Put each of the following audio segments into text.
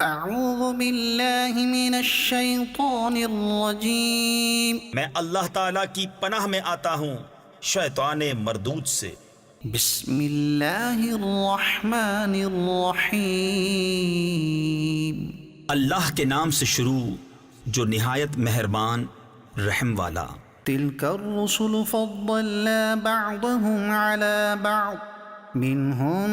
اعوذ باللہ من الشیطان الرجیم میں اللہ تعالیٰ کی پناہ میں آتا ہوں شیطان مردود سے۔ بسم اللہ الرحمن الرحیم اللہ کے نام سے شروع جو نہایت مہربان رحم والا۔ تلک الرسل فضلنا بعضهم على بعض منهم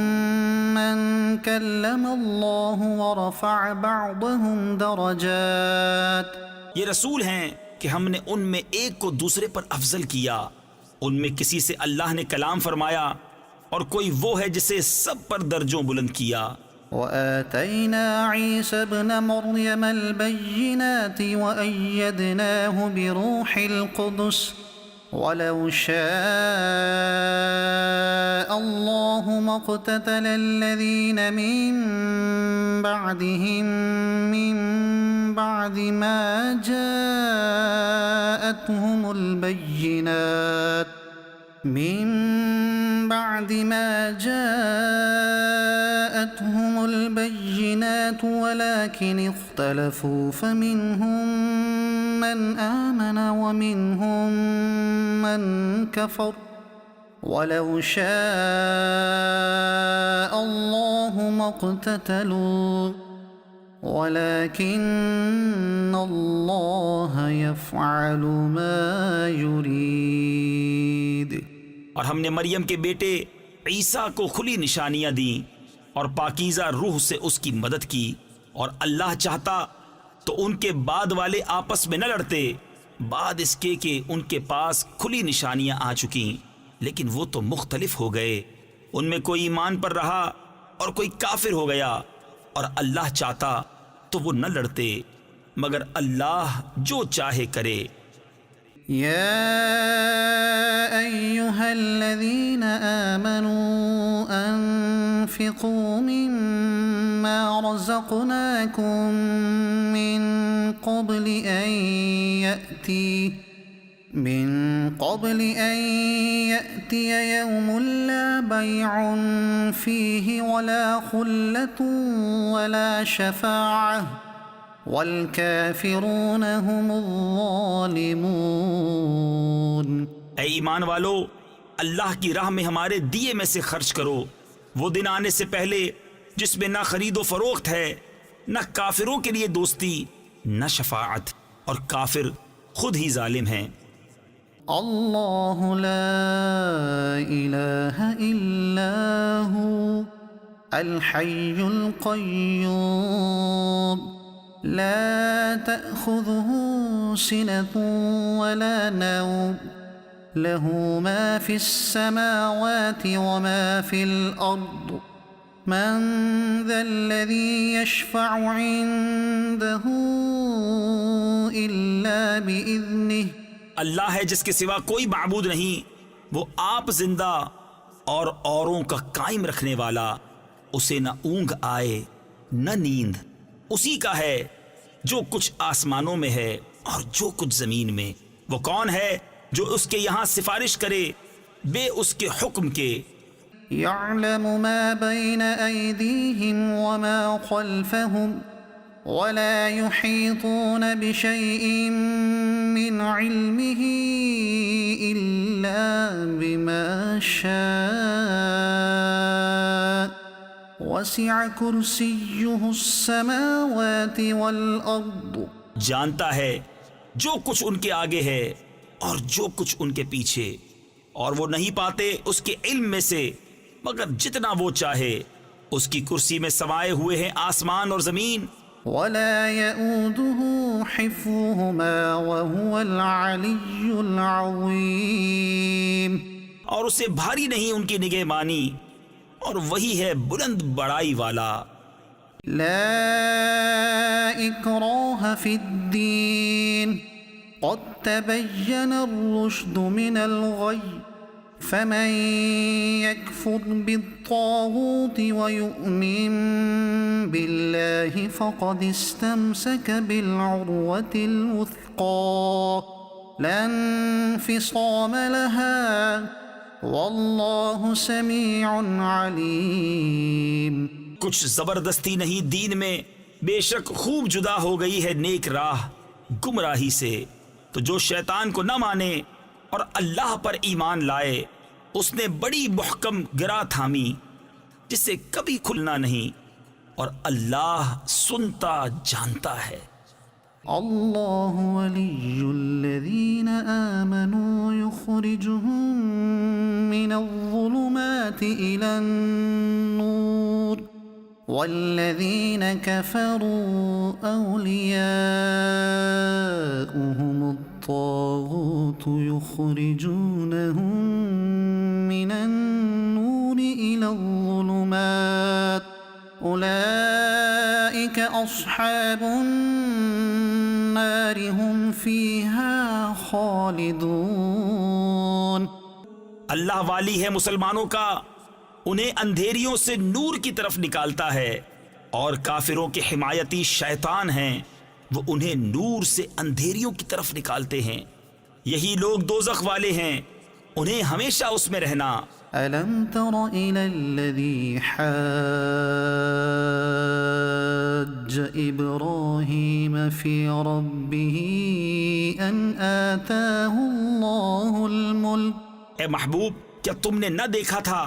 من کلم اللہ ورفع بعضهم درجات۔ یہ رسول ہیں کہ ہم نے ان میں ایک کو دوسرے پر افضل کیا، ان میں کسی سے اللہ نے کلام فرمایا اور کوئی وہ ہے جسے سب پر درجوں بلند کیا۔ وآتينا عيسى ابن مريم البينات وأيدناه بروح القدس ولو شاء الله ما اقتتل الذين من بعدهم من بعد ما جاءتهم البينات ولكن اختلفوا فمنهم من آمن ومنهم من كفر ولو شاء الله ما اقتتلوا ولكن الله يفعل ما يريد۔ اور ہم نے مریم کے بیٹے عیسیٰ کو کھلی نشانیاں دیں اور پاکیزہ روح سے اس کی مدد کی، اور اللہ چاہتا تو ان کے بعد والے آپس میں نہ لڑتے بعد اس کے کہ ان کے پاس کھلی نشانیاں آ چکیں، لیکن وہ تو مختلف ہو گئے، ان میں کوئی ایمان پر رہا اور کوئی کافر ہو گیا، اور اللہ چاہتا تو وہ نہ لڑتے مگر اللہ جو چاہے کرے۔ يا أيها الذين آمنوا أنفقوا مما رزقناكم من قبل أن يأتي يوم لا بيع فيه ولا خلة ولا شفاعة والکافرون هم الظالمون۔ اے ایمان والو، اللہ کی راہ میں ہمارے دیے میں سے خرچ کرو، وہ دن آنے سے پہلے جس میں نہ خرید و فروخت ہے، نہ کافروں کے لیے دوستی، نہ شفاعت، اور کافر خود ہی ظالم ہیں۔ اللہ لا الہ الا ہو الحی القیوم لا تأخذه سنة ولا نوم له ما في السماوات وما في الأرض من ذا الذي يشفع عنده إلا بإذنه۔ اللہ ہے جس کے سوا کوئی معبود نہیں، وہ آپ زندہ اور اوروں کا قائم رکھنے والا، اسے نہ اونگ آئے نہ نیند، اسی کا ہے جو کچھ آسمانوں میں ہے اور جو کچھ زمین میں۔ وہ کون ہے جو اس کے یہاں سفارش کرے بے اس کے حکم کے؟ يعلم ما بين أيديهم وما خلفهم ولا يحيطون بشيء من علمه إلا بما شاء وسع کرسیہ السماوات والارض۔ جانتا ہے جو کچھ ان کے آگے ہے اور جو کچھ ان کے پیچھے، اور وہ نہیں پاتے اس کے علم میں سے مگر جتنا وہ چاہے۔ اس کی کرسی میں سمائے ہوئے ہیں آسمان اور زمین۔ ولا يؤوده حفظهما وهو العلی العظیم۔ اور اسے بھاری نہیں ان کی نگہبانی، اور وہی ہے بلند بڑائی والا۔ لا اکراہ فی الدین قد تبین الرشد من الغی فمن يكفر بالطاغوت ويؤمن بالله فقد استمسك بالعروة الوثقى لا انفصام لها واللہ سمیع علیم۔ کچھ زبردستی نہیں دین میں بے شک خوب جدا ہو گئی ہے نیک راہ گمراہی سے. تو جو شیطان کو نہ مانے اور اللہ پر ایمان لائے اس نے بڑی محکم گرا تھامی جسے کبھی کھلنا نہیں، اور اللہ سنتا جانتا ہے. اللہ ولی الذین آمنوا یخرجهم من الظلمات إلى النور والذین کفروا اولیاؤهم الطاغوت یخرجونهم من النور إلى الظلمات أولئك أصحاب النار هم فيها خالدون. اللہ والی ہے مسلمانوں کا، انہیں اندھیریوں سے نور کی طرف نکالتا ہے، اور کافروں کے حمایتی شیطان ہیں، وہ انہیں نور سے اندھیریوں کی طرف نکالتے ہیں. یہی لوگ دوزخ والے ہیں، انہیں ہمیشہ اس میں رہنا. ألم تر إلى الذي حاج إبراهيم في ربه أن آتاه الله الملك. اے محبوب، کیا تم نے نہ دیکھا تھا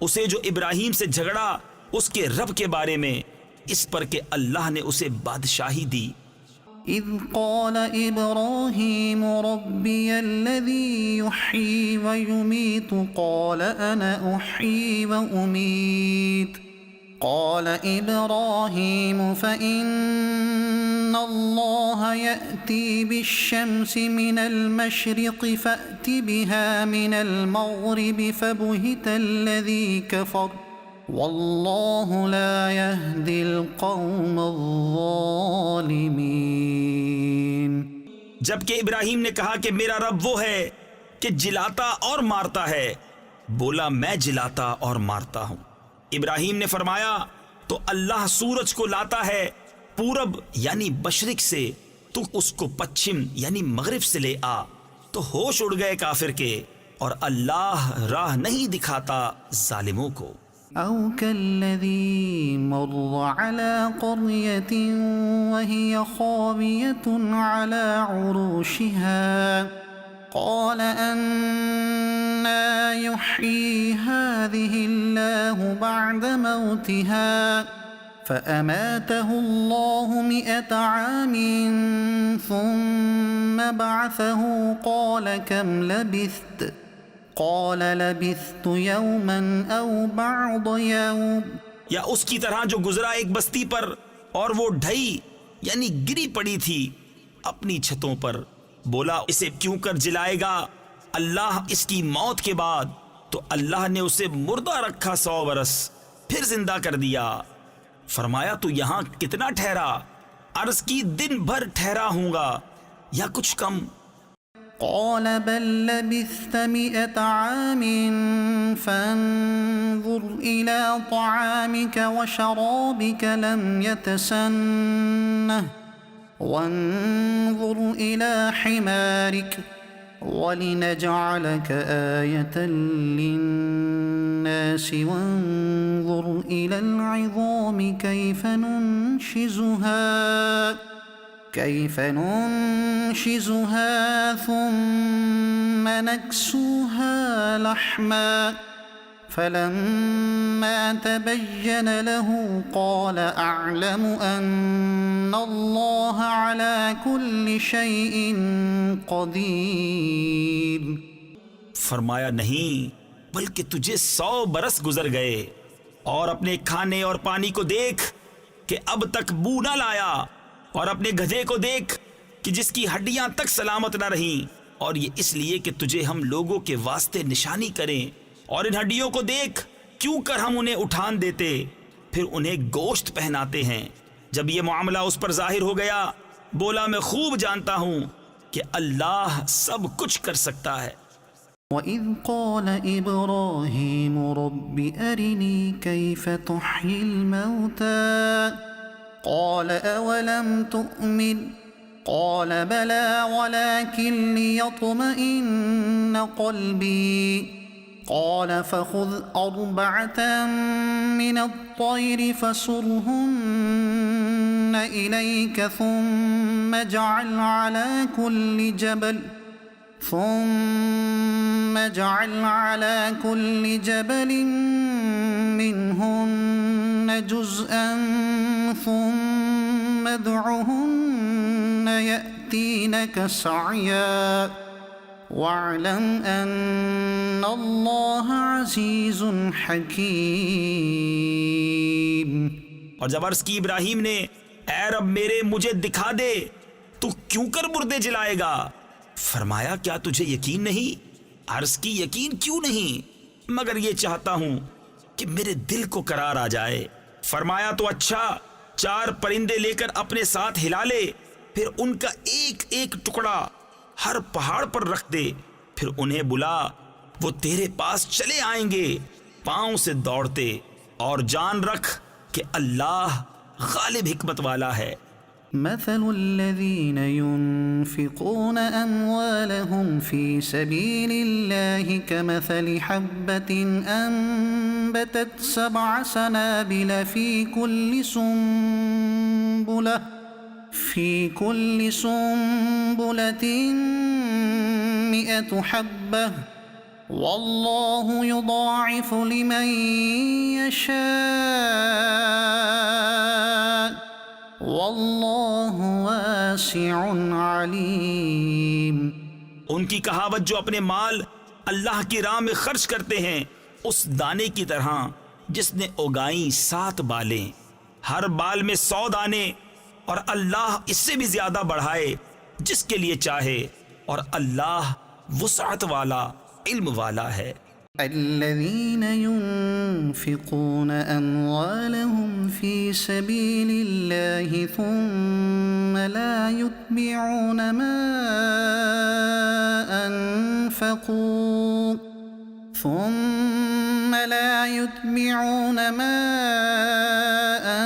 اسے جو ابراہیم سے جھگڑا اس کے رب کے بارے میں، اس پر کہ اللہ نے اسے بادشاہی دی. إذ قال إبراهيم ربي الذي يحيي ويميت قال أنا أحيي وأميت قال إبراهيم فإن الله يأتي بالشمس من المشرق فأت بها من المغرب فبهت الذي كفر واللہ لا يهدی القوم الظالمین. جبکہ ابراہیم نے کہا کہ میرا رب وہ ہے کہ جلاتا اور مارتا ہے، بولا میں جلاتا اور مارتا ہوں. ابراہیم نے فرمایا تو اللہ سورج کو لاتا ہے پورب یعنی مشرق سے، تو اس کو پچھم یعنی مغرب سے لے آ. تو ہوش اڑ گئے کافر کے، اور اللہ راہ نہیں دکھاتا ظالموں کو. او كالذي مر على قرية وهي خاوية على عروشها قال أنى يحيي هذه الله بعد موتها فأماته الله 100 عام ثم بعثه قال كم لبثت قال لبثت يوما أو بعض يوم. یا اس کی طرح جو گزرا ایک بستی پر اور وہ ڈھئی یعنی گری پڑی تھی اپنی چھتوں پر، بولا اسے کیوں کر جلائے گا اللہ اس کی موت کے بعد؟ تو اللہ نے اسے مردہ رکھا 100 برس، پھر زندہ کر دیا. فرمایا تو یہاں کتنا ٹھہرا؟ عرض کی دن بھر ٹھہرا ہوں گا یا کچھ کم. قال بل لبثت 100 عام فانظر إلى طعامك وشرابك لم يتسنه وانظر إلى حمارك ولنجعلك آية للناس وانظر إلى العظام كيف ننشزها ثم نكسوها لحما فلما تبين له قال أعلم أن الله على كل شيء قدير. فرمایا نہیں، بلکہ تجھے 100 برس گزر گئے، اور اپنے کھانے اور پانی کو دیکھ کہ اب تک بو نہ لایا، اور اپنے گدھے کو دیکھ کہ جس کی ہڈیاں تک سلامت نہ رہیں، اور یہ اس لیے کہ تجھے ہم لوگوں کے واسطے نشانی کریں. اور ان ہڈیوں کو دیکھ کیوں کر ہم انہیں اٹھان دیتے پھر انہیں گوشت پہناتے ہیں. جب یہ معاملہ اس پر ظاہر ہو گیا بولا میں خوب جانتا ہوں کہ اللہ سب کچھ کر سکتا ہے. وَإِذْ قَالَ إِبْرَاهِيمُ رَبِّ أَرِنِي كَيْفَ تُحْيِي الْمَوْتَى قَالَ أَوَلَمْ تُؤْمِنْ قَالَ بَلَى وَلَكِنْ لِيَطْمَئِنَّ قَلْبِي قال فخذ 4 من الطير فصرهن إليك ثم اجعل على كل جبل منهن جزءا ثم ادعهن يأتينك سعيا واعلم أن الله عزيز حكيم۔ اور جب عرض کی ابراہیم نے اے رب میرے مجھے دکھا دے تو کیوں کر مردے جلائے گا؟ فرمایا کیا تجھے یقین نہیں؟ عرض کی یقین کیوں نہیں، مگر یہ چاہتا ہوں کہ میرے دل کو قرار آ جائے۔ فرمایا تو اچھا، 4 پرندے لے کر اپنے ساتھ ہلا لے، پھر ان کا ایک ایک ٹکڑا ہر پہاڑ پر رکھ دے، پھر انہیں بلا، وہ تیرے پاس چلے آئیں گے پاؤں سے دوڑتے، اور جان رکھ کہ اللہ غالب حکمت والا ہے۔ مثل الذين ينفقون أموالهم في سبيل الله كمثل حبة أنبتت 7 سنابل في كل سنبلة 100 حبة والله يضاعف لمن يشاء واللہ واسع علیم۔ ان کی کہاوت جو اپنے مال اللہ کی راہ میں خرچ کرتے ہیں اس دانے کی طرح جس نے اگائیں 7 بالیں، ہر بال میں 100 دانے، اور اللہ اس سے بھی زیادہ بڑھائے جس کے لیے چاہے، اور اللہ وسعت والا علم والا ہے۔ الذين ينفقون أموالهم في سبيل الله ثم لا يتبعون ما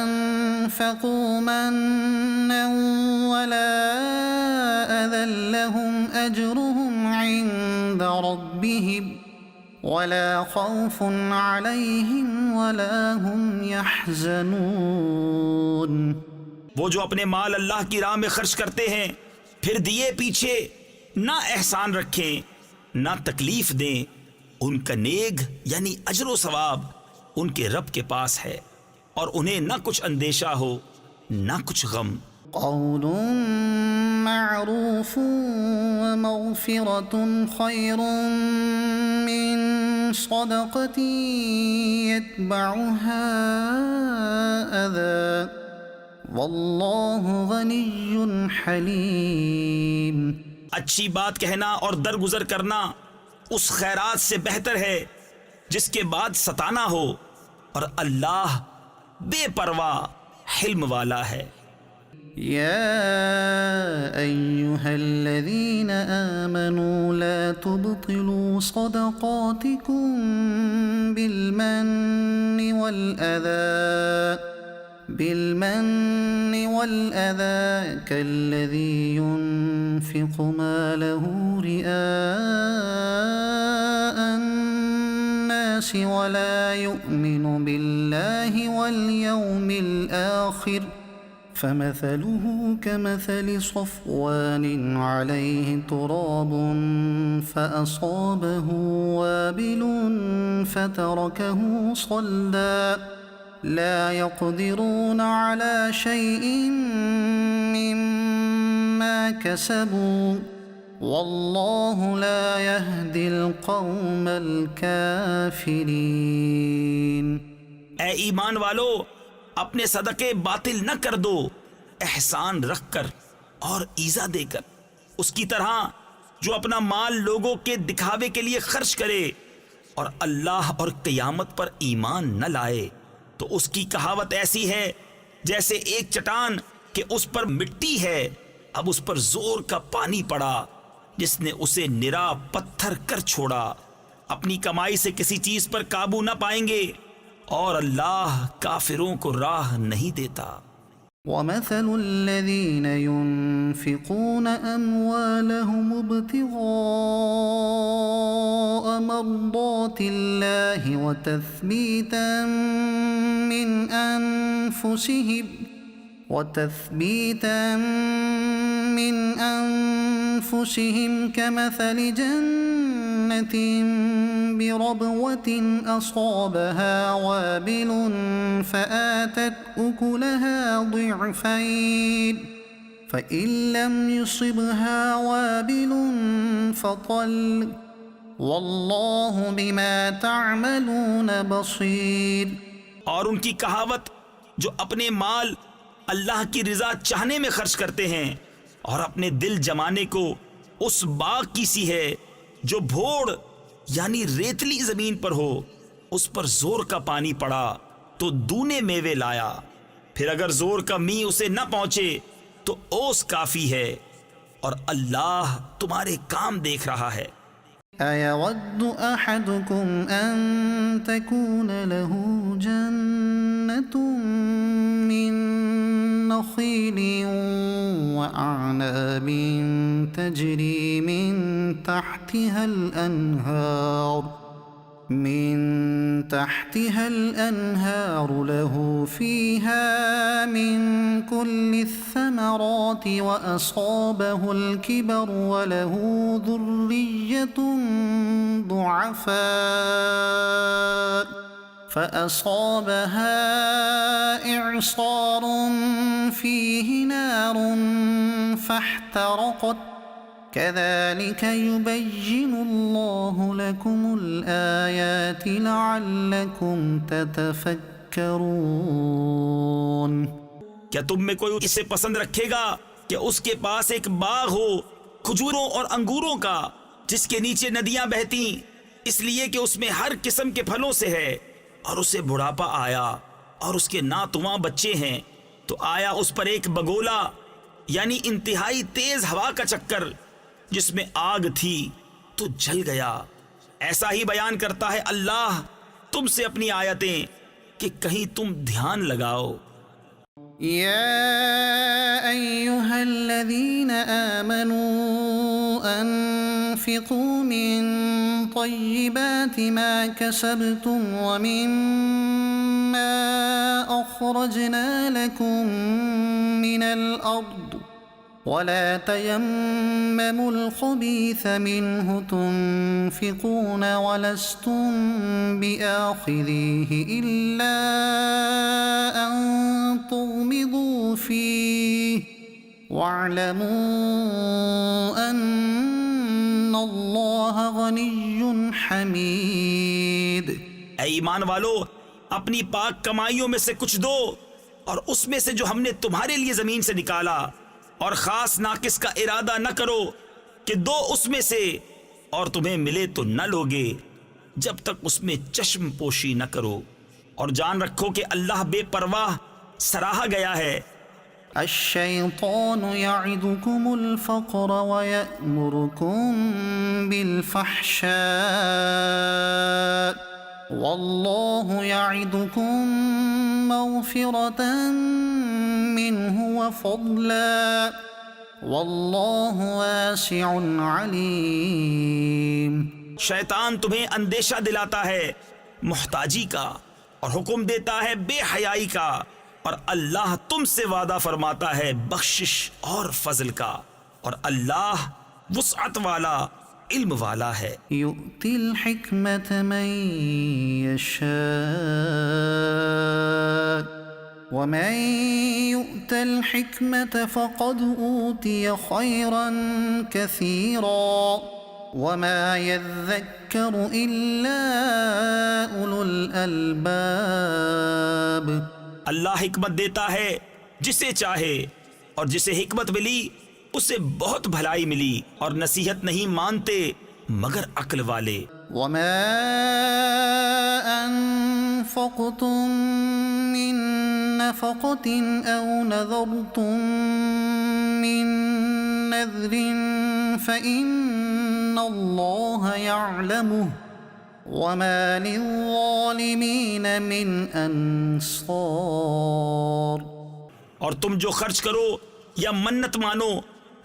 أنفقوا منا ولا أذى لهم أجرهم عند ربهم ولا خوف عليهم ولا هم يحزنون۔ وہ جو اپنے مال اللہ کی راہ میں خرچ کرتے ہیں پھر دیے پیچھے نہ احسان رکھیں نہ تکلیف دیں، ان کا نیک یعنی اجر و ثواب ان کے رب کے پاس ہے، اور انہیں نہ کچھ اندیشہ ہو نہ کچھ غم۔ قول معروف ومغفرة خير من صدقة يتبعها أذى والله غني حليم۔ اچھی بات کہنا اور درگزر کرنا اس خیرات سے بہتر ہے جس کے بعد ستانا ہو، اور اللہ بے پرواہ حلم والا ہے۔ يا أيها الذين آمنوا لا تبطلوا صدقاتكم بالمن والأذى كالذي ينفق ماله رئاء الناس ولا يؤمن بالله واليوم الآخر فمثله كمثل صفوان عليه تراب فأصابه وابل فتركه صلدا لا يقدرون على شيء مما كسبوا والله لا يهدي القوم الكافرين۔ اے ایمان والو، اپنے صدقے باطل نہ کر دو، احسان رکھ کر اور ایزا دے کر، اس کی طرح جو اپنا مال لوگوں کے دکھاوے کے لیے خرچ کرے اور اللہ اور قیامت پر ایمان نہ لائے، تو اس کی کہاوت ایسی ہے جیسے ایک چٹان کہ اس پر مٹی ہے، اب اس پر زور کا پانی پڑا جس نے اسے نرا پتھر کر چھوڑا۔ اپنی کمائی سے کسی چیز پر قابو نہ پائیں گے، اور اللہ کافروں کو راہ نہیں دیتا۔ وَمَثَلُ الَّذِينَ يُنفِقُونَ أَمْوَالَهُمُ ابْتِغَاءَ مَرْضَاتِ اللَّهِ وَتَثْبِيتًا مِّنْ أَنفُسِهِمْ وتثبيتا من أنفسهم كمثل جنة بربوة أصابها وابل فآتت أكلها ضعفين فإن لم يصبها وابل فطل واللہ بما تعملون بصیر۔ اور ان کی کہاوت جو اپنے مال اللہ کی رضا چاہنے میں خرچ کرتے ہیں اور اپنے دل جمانے کو اس باغ کی سی ہے جو بھوڑ یعنی ریتلی زمین پر ہو، اس پر زور کا پانی پڑا تو دونے میوے لایا، پھر اگر زور کا می اسے نہ پہنچے تو اوس کافی ہے، اور اللہ تمہارے کام دیکھ رہا ہے۔ أَيَوَدُّ أَحَدُكُمْ أَن تَكُونَ لَهُ جَنَّةٌ مِّن نَخِيلٍ وَأَعْنَابٍ تَجْرِي مِن تحتها الأنهار له فيها من كل الثمرات وأصابه الكبر وله ذرية ضعفاء فأصابها إعصار فيه نار فاحترقت كذلك يبين الله لكم الآيات لعلكم تتفكرون۔ کیا تم میں کوئی اسے پسند رکھے گا کہ اس کے پاس ایک باغ ہو کھجوروں اور انگوروں کا جس کے نیچے ندیاں بہتی، اس لیے کہ اس میں ہر قسم کے پھلوں سے ہے، اور اسے بڑھاپا آیا اور اس کے ناتواں بچے ہیں، تو آیا اس پر ایک بگولا یعنی انتہائی تیز ہوا کا چکر جس میں آگ تھی تو جل گیا۔ ایسا ہی بیان کرتا ہے اللہ تم سے اپنی آیتیں کہ کہیں تم دھیان لگاؤ۔ یا ایہا الذین آمنوا انفقوا من طیبات ما کسبتم ومما اخرجنا لکم من الارض ولا تيمموا الخبيث منه تنفقون ولستم بآخذيه إلا أن تغمضوا فيه واعلموا أن الله غني حميد۔ اے ایمان والو، اپنی پاک کمائیوں میں سے کچھ دو، اور اس میں سے جو ہم نے تمہارے لیے زمین سے نکالا، اور خاص ناقص کا ارادہ نہ کرو کہ دو اس میں سے اور تمہیں ملے تو نہ لوگے جب تک اس میں چشم پوشی نہ کرو، اور جان رکھو کہ اللہ بے پرواہ سراہا گیا ہے۔ الشیطان یعدکم الفقر ویأمرکم بالفحشاء واللہ یعدکم مغفرة منہ وفضلا واللہ واسع علیم۔ شیطان تمہیں اندیشہ دلاتا ہے محتاجی کا اور حکم دیتا ہے بے حیائی کا، اور اللہ تم سے وعدہ فرماتا ہے بخشش اور فضل کا، اور اللہ وسعت والا علم والا ہے۔ یؤتی الحکمت من یشاء ومن یؤت الحکمت فقد اوتی خیرا کثیرا وما یذکر الا اولو الالباب۔ اللہ حکمت دیتا ہے جسے چاہے، اور جسے حکمت ملی اسے بہت بھلائی ملی، اور نصیحت نہیں مانتے مگر عقل والے۔ وما انفقتم من نفقة او نذرتم من نذر فإن اللہ يعلمه وما للظالمین من انصار۔ اور تم جو خرچ کرو یا منت مانو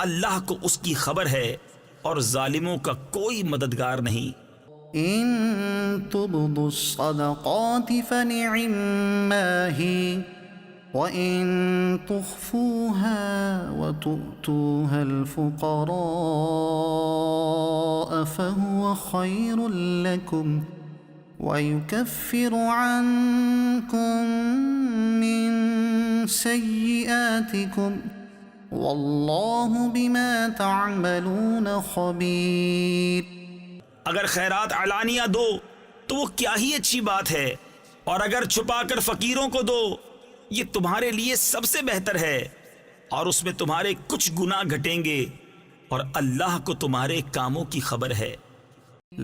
اللہ کو اس کی خبر ہے، اور ظالموں کا کوئی مددگار نہیں۔ ان تبدوا الصدقات فنعما هی وَإِن تُخْفُوهَا وَتُؤْتُوهَا الْفُقَرَاءَ فَهُوَ خَيْرٌ لَكُمْ وَيُكَفِّرُ عَنكُم مِّن سَيِّئَاتِكُمْ وَاللَّهُ بِمَا تَعْمَلُونَ خَبِيرٌ۔ اگر خیرات علانیہ دو تو وہ کیا ہی اچھی بات ہے، اور اگر چھپا کر فقیروں کو دو یہ تمہارے لیے سب سے بہتر ہے، اور اس میں تمہارے کچھ گناہ گھٹیں گے، اور اللہ کو تمہارے کاموں کی خبر ہے۔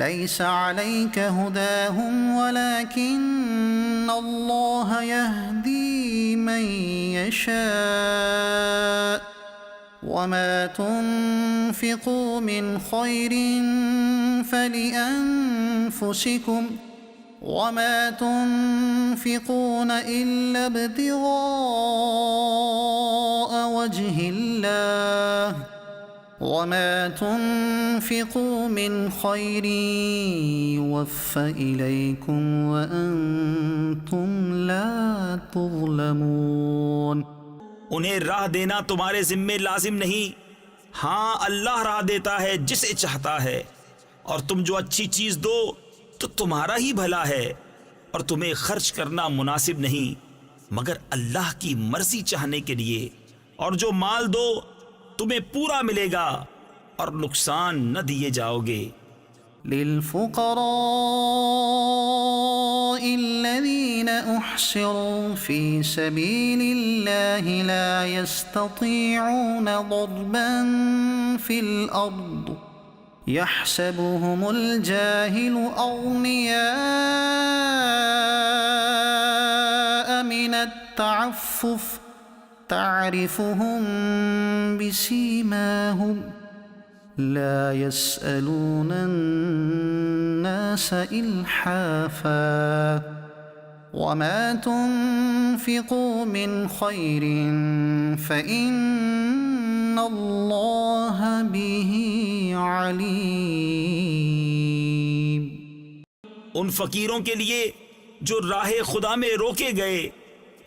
لَيْسَ عَلَيْكَ هُدَاهُمْ وَلَكِنَّ اللَّهَ يَهْدِي مَن يَشَاءُ وَمَا تُنفِقُوا مِنْ خَيْرٍ فَلِأَنفُسِكُمْ وَمَا تُنفِقُونَ إِلَّا ابْتِغَاءَ وَجْهِ اللَّهِ وَمَا تُنفِقُوا مِنْ خَيْرٍ يُوَفَّ إِلَيْكُمْ وَأَنْتُمْ لَا تُظْلَمُونَ۔ انہیں راہ دینا تمہارے ذمے لازم نہیں، ہاں اللہ راہ دیتا ہے جسے چاہتا ہے، اور تم جو اچھی چیز دو تو تمہارا ہی بھلا ہے، اور تمہیں خرچ کرنا مناسب نہیں مگر اللہ کی مرضی چاہنے کے لیے، اور جو مال دو تمہیں پورا ملے گا اور نقصان نہ دیے جاؤ گے۔ للفقراء الذين احصروا في سبيل الله لا يستطيعون ضربا في الارض يحسبهم الجاهل اغنياء من التعفف تعرفهم بسيماهم لا يسألون الناس إلحافا وما تنفقوا من خير فإن الله به عليم۔ ان فقیروں کے لیے جو راہ خدا میں روکے گئے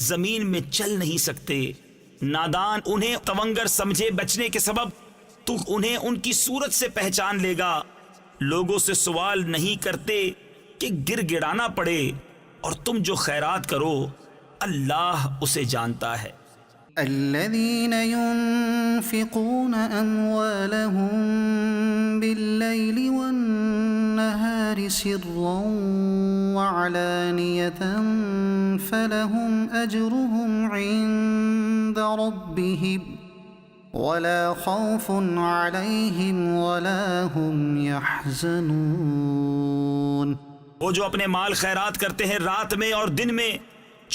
زمین میں چل نہیں سکتے، نادان انہیں تونگر سمجھے بچنے کے سبب تو انہیں ان کی صورت سے پہچان لے گا، لوگوں سے سوال نہیں کرتے کہ گر گڑانا پڑے، اور تم جو خیرات کرو اللہ اسے جانتا ہے۔ الذين ينفقون أموالهم بالليل والنهار سرا وعلانية فلهم أجرهم عند ربهم ولا خوف عليهم ولا هم يحزنون۔ وہ جو اپنے مال خیرات کرتے ہیں رات میں اور دن میں،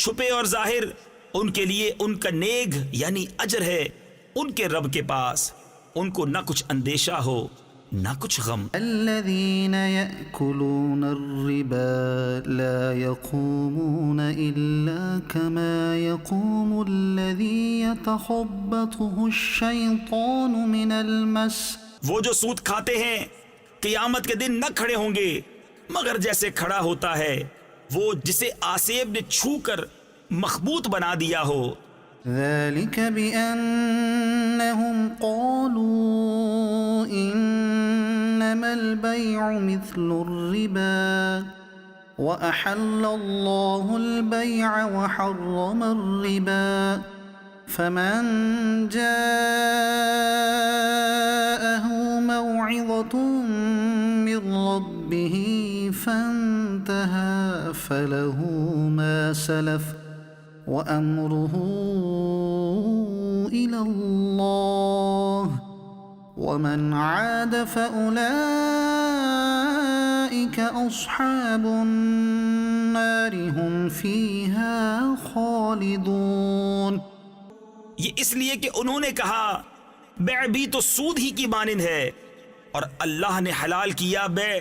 چھپے اور ظاہر، ان کے لیے ان کا نیگ یعنی اجر ہے ان کے رب کے پاس، ان کو نہ کچھ اندیشہ ہو نہ کچھ غم۔ الذين يأكلون الربا لا يقومون إلا كما يقوم الذي يتخبطه الشيطان من المس۔ وہ جو سود کھاتے ہیں قیامت کے دن نہ کھڑے ہوں گے مگر جیسے کھڑا ہوتا ہے وہ جسے آسیب نے چھو کر مخبوط بنا دیا ہو۔ ذلك بأنهم قالوا إنما البيع مثل الربا وأحل الله البيع وحرم الربا فمن جاءه موعظة من ربه فانتهى فله ما سلف وأمره إلى الله ومن عاد فأولئك أصحاب النار هم فيها خالدون۔ یہ اس لیے کہ انہوں نے کہا بیع بھی تو سود ہی کی مانند ہے، اور اللہ نے حلال کیا بیع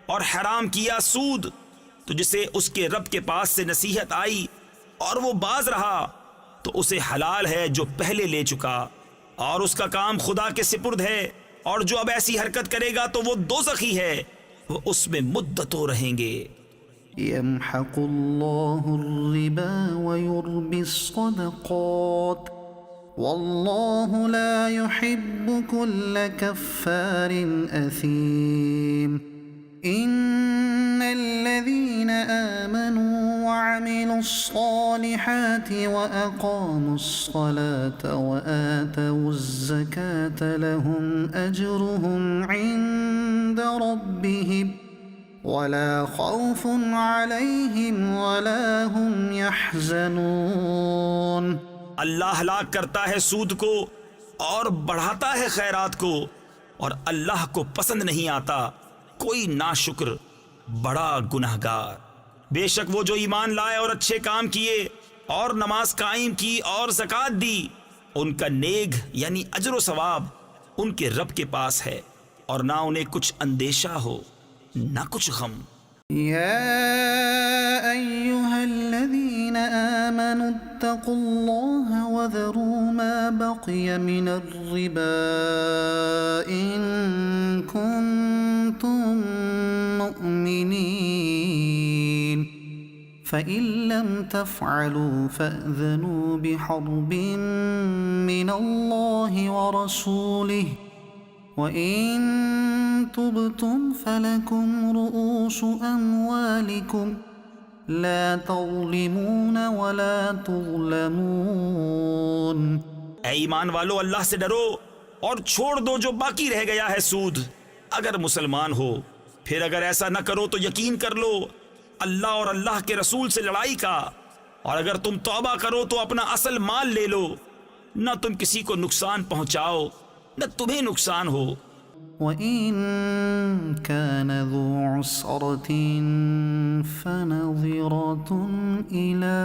اور حرام کیا سود، تو جسے اس کے رب کے پاس سے نصیحت آئی اور وہ باز رہا تو اسے حلال ہے جو پہلے لے چکا، اور اس کا کام خدا کے سپرد ہے، اور جو اب ایسی حرکت کرے گا تو وہ دوزخی ہے، وہ اس میں مدتوں رہیں گے۔ يمحق الله الربا ويربي الصدقات والله لا يحب كل كفار أثيم إن الذين آمنوا وعملوا الصالحات وأقاموا الصلاة وآتوا الزكاة لهم أجرهم عند ربهم ولا خوف عليهم ولا هم يحزنون۔ اللہ ہلاک کرتا ہے سود کو اور بڑھاتا ہے خیرات کو، اور اللہ کو پسند نہیں آتا کوئی ناشکر بڑا گنہگار۔ بے شک وہ جو ایمان لائے اور اچھے کام کیے اور نماز قائم کی اور زکوٰۃ دی، ان کا نیک یعنی اجر و ثواب ان کے رب کے پاس ہے، اور نہ انہیں کچھ اندیشہ ہو نہ کچھ غم۔ يا أيها الذين آمنوا اتقوا الله وذروا ما بقي من الربا إن كنتم مؤمنين فإن لم تفعلوا فأذنوا بحرب من الله ورسوله وَإِن تُبْتُمْ فَلَكُمْ رُؤُوسُ أَمْوَالِكُمْ لَا تَظْلِمُونَ وَلَا تُظْلَمُونَ۔ اے ایمان والو، اللہ سے ڈرو اور چھوڑ دو جو باقی رہ گیا ہے سود، اگر مسلمان ہو۔ پھر اگر ایسا نہ کرو تو یقین کر لو اللہ اور اللہ کے رسول سے لڑائی کا، اور اگر تم توبہ کرو تو اپنا اصل مال لے لو، نہ تم کسی کو نقصان پہنچاؤ نہ تمہیں نقصان ہو۔ وَإِن كَانَ ذُو عُسْرَةٍ فَنَظِرَةٌ إِلَى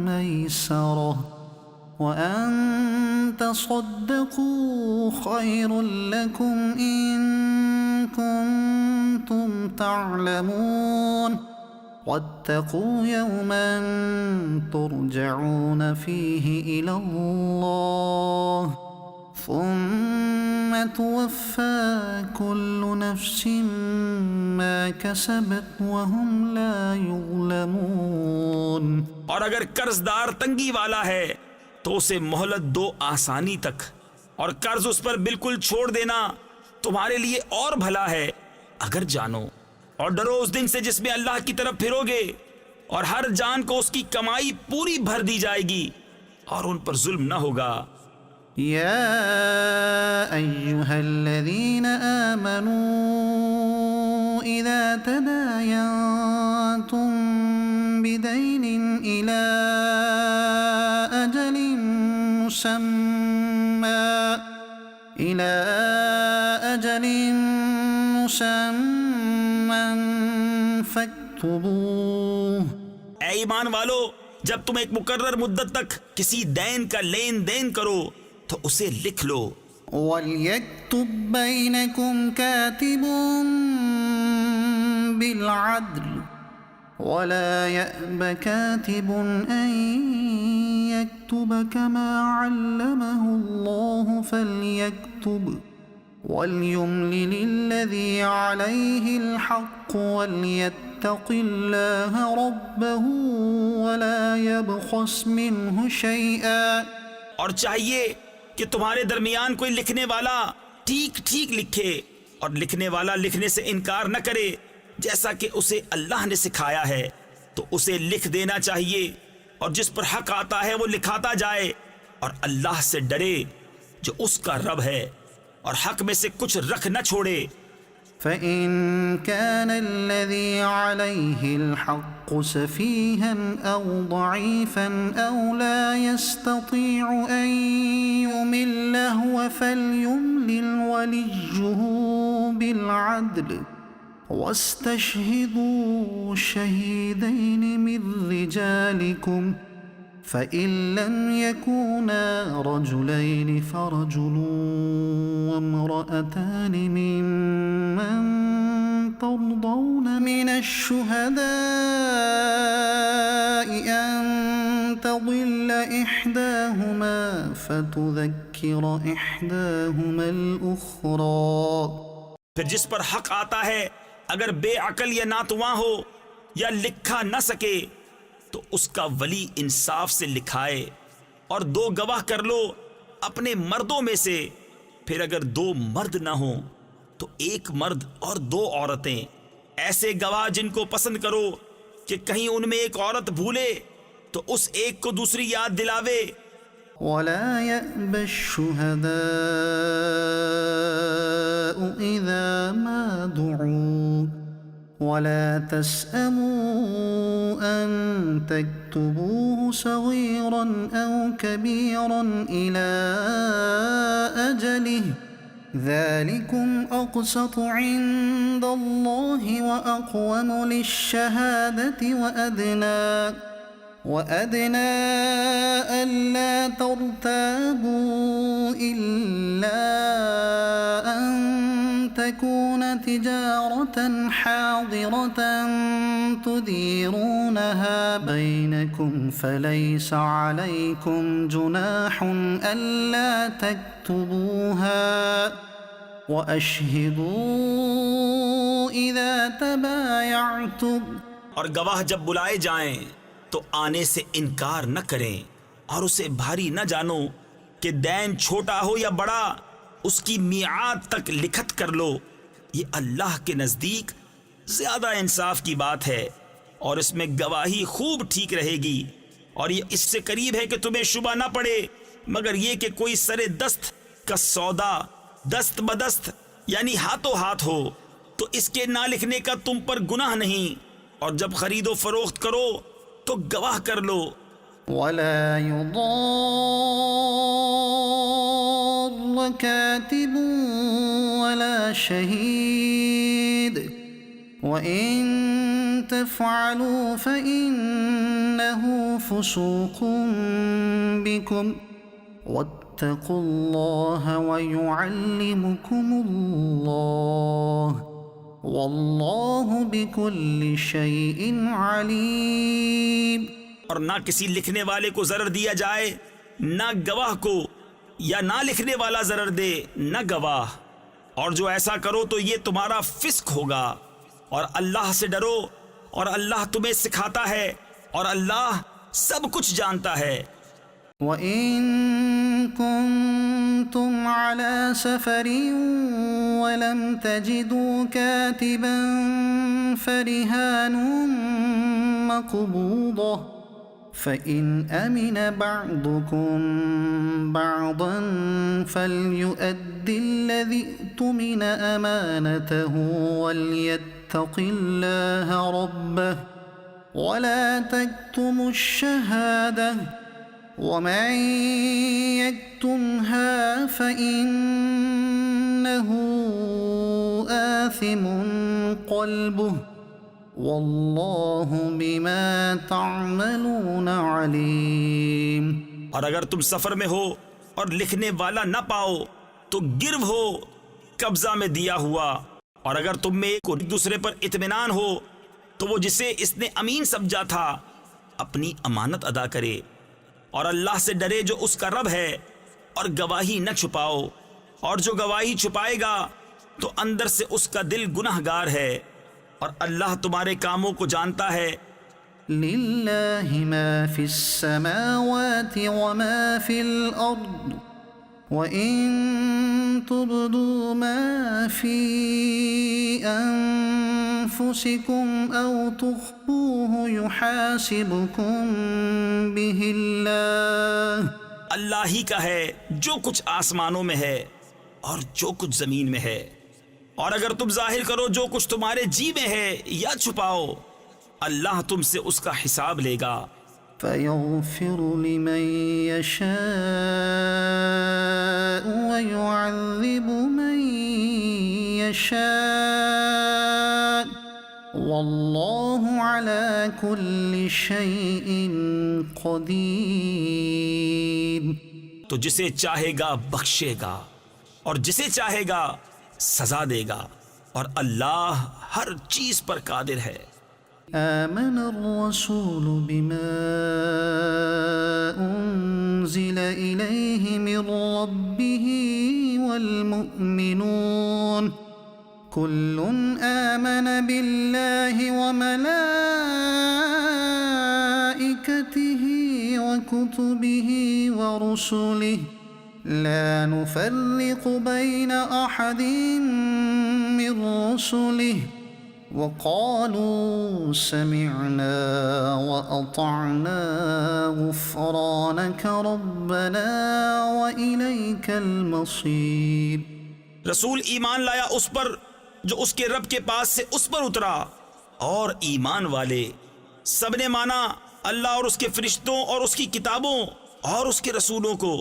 مَيْسَرَةٍ وَأَن تَصَدَّقُوا خَيْرٌ لَكُمْ إِن كُنتُمْ تَعْلَمُونَ وَاتَّقُوا يَوْمًا تُرْجَعُونَ فِيهِ إِلَى اللَّهِ ثم توفى كل نفس ما كسبت وهم لا يظلمون۔ اور اگر قرض دار تنگی والا ہے تو اسے مہلت دو آسانی تک، اور قرض اس پر بالکل چھوڑ دینا تمہارے لیے اور بھلا ہے اگر جانو، اور ڈرو اس دن سے جس میں اللہ کی طرف پھرو گے، اور ہر جان کو اس کی کمائی پوری بھر دی جائے گی اور ان پر ظلم نہ ہوگا۔ يا أيها الذين آمنوا إذا تداينتم بدين إلى أجل مسمى فاكتبوه۔ اے ایمان والو، جب تم ایک مقرر مدت تک کسی دین کا لین دین کرو تو اسے لکھ لو۔ وَلْيَكْتُبْ بَيْنَكُمْ كَاتِبٌ بِالْعَدْلِ وَلَا يَأْبَ كَاتِبٌ أَن يَكْتُبَ كَمَا عَلَّمَهُ اللَّهُ فَلْيَكْتُبْ وَلْيُمْلِلِ الَّذِي عَلَيْهِ الْحَقُّ وَلْيَتَّقِ اللَّهَ رَبَّهُ وَلَا يَبْخَسْ مِنْهُ شَيْئًا۔ اور چاہیے کہ تمہارے درمیان کوئی لکھنے والا ٹھیک ٹھیک لکھے، اور لکھنے والا لکھنے سے انکار نہ کرے جیسا کہ اسے اللہ نے سکھایا ہے، تو اسے لکھ دینا چاہیے، اور جس پر حق آتا ہے وہ لکھاتا جائے، اور اللہ سے ڈرے جو اس کا رب ہے، اور حق میں سے کچھ رکھ نہ چھوڑے۔ فَإِن كَانَ الَّذِي عَلَيْهِ الْحَقُّ سَفِيهًا أَوْ ضَعِيفًا أَوْ لَا يَسْتَطِيعُ أَن يُمِلَّ هُوَ فَلْيُمْلِلْ وَلِيُّهُ بِالْعَدْلِ وَاسْتَشْهِدُوا شَهِيدَيْنِ مِنْ رِجَالِكُمْ فَإِن لَّمْ يَكُونَا رَجُلَيْنِ فَرَجُلٌ وَامْرَأَتَانِ مِمَّن تَرْضَوْنَ مِنَ الشُّهَدَاءِ أَن تَضِلَّ إِحْدَاهُمَا فَتُذَكِّرَ إِحْدَاهُمَا الْأُخْرَى۔ پھر جس پر حق آتا ہے اگر بے عقل یا ناتواں ہو یا لکھا نہ سکے تو اس کا ولی انصاف سے لکھائے، اور 2 گواہ کر لو اپنے مردوں میں سے، پھر اگر 2 مرد نہ ہوں تو 1 مرد اور 2 عورتیں، ایسے گواہ جن کو پسند کرو کہ کہیں ان میں ایک عورت بھولے تو اس ایک کو دوسری یاد دلاوے۔ ولا يأب الشهداء إذا ما دعوا ولا تسأموا أن تكتبوه صغيرا أو كبيرا إلى أجله ذلكم أقسط عند الله وأقوم للشهادة وأدنى ألا ترتابوا إلا أن تكون تجارة حاضرة تديرونها بينكم فليس عليكم جناح ألا تكتبوها وأشهدوا إذا تبايعتم۔ اور گواہ جب بلائے جائیں تو آنے سے انکار نہ کریں، اور اسے بھاری نہ جانو کہ دین چھوٹا ہو یا بڑا، اس کی میعاد تک لکھت کر لو، یہ اللہ کے نزدیک زیادہ انصاف کی بات ہے، اور اس میں گواہی خوب ٹھیک رہے گی، اور یہ اس سے قریب ہے کہ تمہیں شبہ نہ پڑے مگر یہ کہ کوئی سر دست کا سودا دست بدست یعنی ہاتھوں ہاتھ ہو، تو اس کے نہ لکھنے کا تم پر گناہ نہیں، اور جب خرید و فروخت کرو تو گواہ کر لو۔ ولا يضار كاتب ولا شهيد وإن تفعلوا فإنه فسوق بكم واتقوا الله ويعلمكم الله واللہ بکل شیء علیم۔ اور نہ کسی لکھنے والے کو ضرر دیا جائے، نہ گواہ کو، یا نہ لکھنے والا ضرر دے نہ گواہ، اور جو ایسا کرو تو یہ تمہارا فسق ہوگا، اور اللہ سے ڈرو، اور اللہ تمہیں سکھاتا ہے، اور اللہ سب کچھ جانتا ہے۔ وَإِن كُنتُمْ عَلَى سَفَرٍ وَلَمْ تَجِدُوا كَاتِبًا فَرِهَانٌ مَّقْبُوضَةٌ فَإِنْ أَمِنَ بَعْضُكُمْ بَعْضًا فَلْيُؤَدِّ الَّذِي اؤْتُمِنَ أَمَانَتَهُ وَلْيَتَّقِ اللَّهَ رَبَّهُ وَلَا تَكْتُمُوا الشَّهَادَةَ وَمَن يَكْتُمْهَا فَإِنَّهُ آثِمٌ قَلْبُهُ وَاللَّهُ بِمَا تَعْمَلُونَ عَلِيمٌ۔ اور اگر تم سفر میں ہو اور لکھنے والا نہ پاؤ تو گرو ہو قبضہ میں دیا ہوا، اور اگر تم میں ایک دوسرے پر اطمینان ہو تو وہ جسے اس نے امین سمجھا تھا اپنی امانت ادا کرے، اور اللہ سے ڈرے جو اس کا رب ہے، اور گواہی نہ چھپاؤ، اور جو گواہی چھپائے گا تو اندر سے اس کا دل گنہگار ہے، اور اللہ تمہارے کاموں کو جانتا ہے۔ للہ ما فی السماوات وما فی الارض وَإِن تُبْدُوا مَا فِي أَنفُسِكُمْ أَوْ تُخْفُوهُ يُحَاسِبْكُم بِهِ اللَّهُ۔ اللہ ہی کا ہے جو کچھ آسمانوں میں ہے اور جو کچھ زمین میں ہے، اور اگر تم ظاہر کرو جو کچھ تمہارے جی میں ہے یا چھپاؤ، اللہ تم سے اس کا حساب لے گا۔ فَيَغْفِرُ لِمَن يَشَاءُ وَيُعَذِّبُ مَن يَشَاءُ وَاللَّهُ عَلَى كُلِّ شَيْءٍ قَدِيرٌ۔ تو جسے چاہے گا بخشے گا، اور جسے چاہے گا سزا دے گا، اور اللہ ہر چیز پر قادر ہے۔ آمن الرسول بما أنزل إليه من ربه والمؤمنون كل آمن بالله وملائكته به ورسله لا نفرق بين أحد من رسله وقالوا سمعنا وأطعنا غفرانك ربنا وإليك المصير. رسول ایمان لایا اس پر جو اس کے رب کے پاس سے اس پر اترا، اور ایمان والے سب نے مانا اللہ اور اس کے فرشتوں اور اس کی کتابوں اور اس کے رسولوں کو،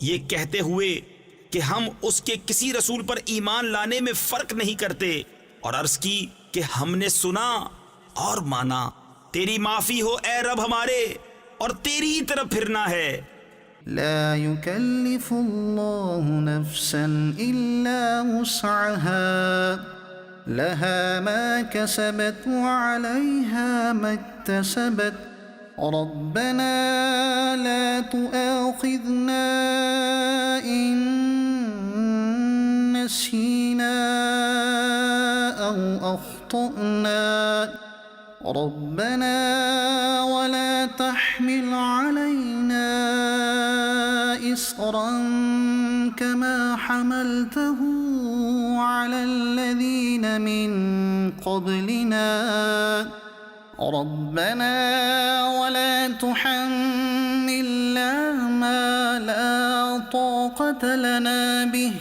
یہ کہتے ہوئے کہ ہم اس کے کسی رسول پر ایمان لانے میں فرق نہیں کرتے، اور عرض کی کہ ہم نے سنا اور مانا، تیری معافی ہو اے رب ہمارے، اور تیری ہی طرف پھرنا ہے. لا يكلف الله نفسا إلا وسعها لها ما كسبت وعليها ما اكتسبت ربنا لا تؤاخذنا إن نسينا أو أخطأنا ربنا ولا تحمل علينا إصرا كما حملته على الذين من قبلنا ربنا ولا تحملنا ما لا طاقة لنا به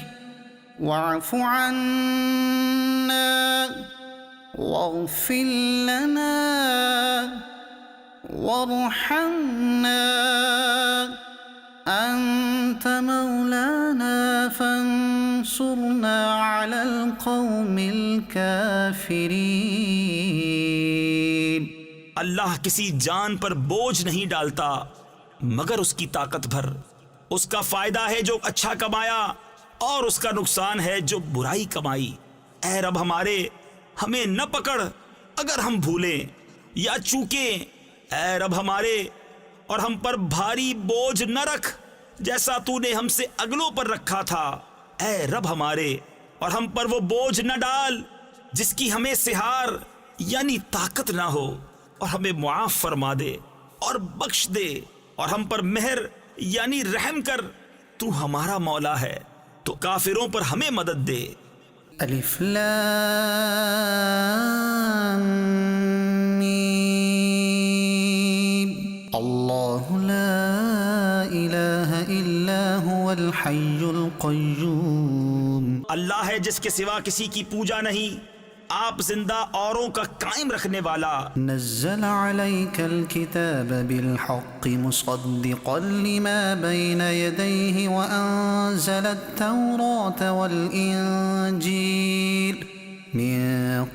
واعف عنا واغفر لنا وارحمنا أنت مولانا فانصرنا على القوم الكافرين. اللہ کسی جان پر بوجھ نہیں ڈالتا مگر اس کی طاقت بھر. اس کا فائدہ ہے جو اچھا کمایا اور اس کا نقصان ہے جو برائی کمائی. اے رب ہمارے ہمیں نہ پکڑ اگر ہم بھولیں یا چوکیں. اے رب ہمارے اور ہم پر بھاری بوجھ نہ رکھ جیسا تو نے ہم سے اگلوں پر رکھا تھا. اے رب ہمارے اور ہم پر وہ بوجھ نہ ڈال جس کی ہمیں سہار یعنی طاقت نہ ہو، اور ہمیں معاف فرما دے اور بخش دے، اور ہم پر مہر یعنی رحم کر. تو ہمارا مولا ہے تو کافروں پر ہمیں مدد دے. الف لام میم اللہ لا الہ الا هو الحی القیوم. اللہ ہے جس کے سوا کسی کی پوجا نہیں، آپ زندہ اوروں کا قائم رکھنے والا. نزل عليك الكتاب بالحق مصدقا لما بين يديه وأنزل التوراة والإنجيل من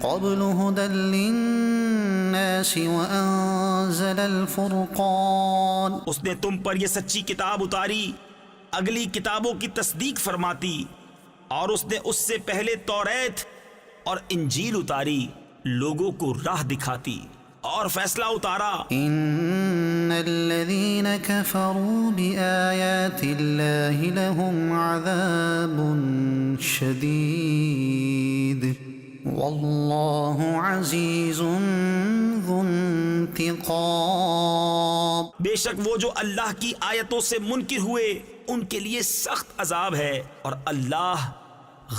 قبل هدى للناس وأنزل الفرقان. اس نے تم پر یہ سچی کتاب اتاری اگلی کتابوں کی تصدیق فرماتی، اور اس نے اس سے پہلے توریت اور انجیل اتاری لوگوں کو راہ دکھاتی اور فیصلہ اتارا. ان الذين كفروا بآيات الله لهم عذاب شديد والله عزيز ذو انتقام. بے شک وہ جو اللہ کی آیتوں سے منکر ہوئے ان کے لیے سخت عذاب ہے، اور اللہ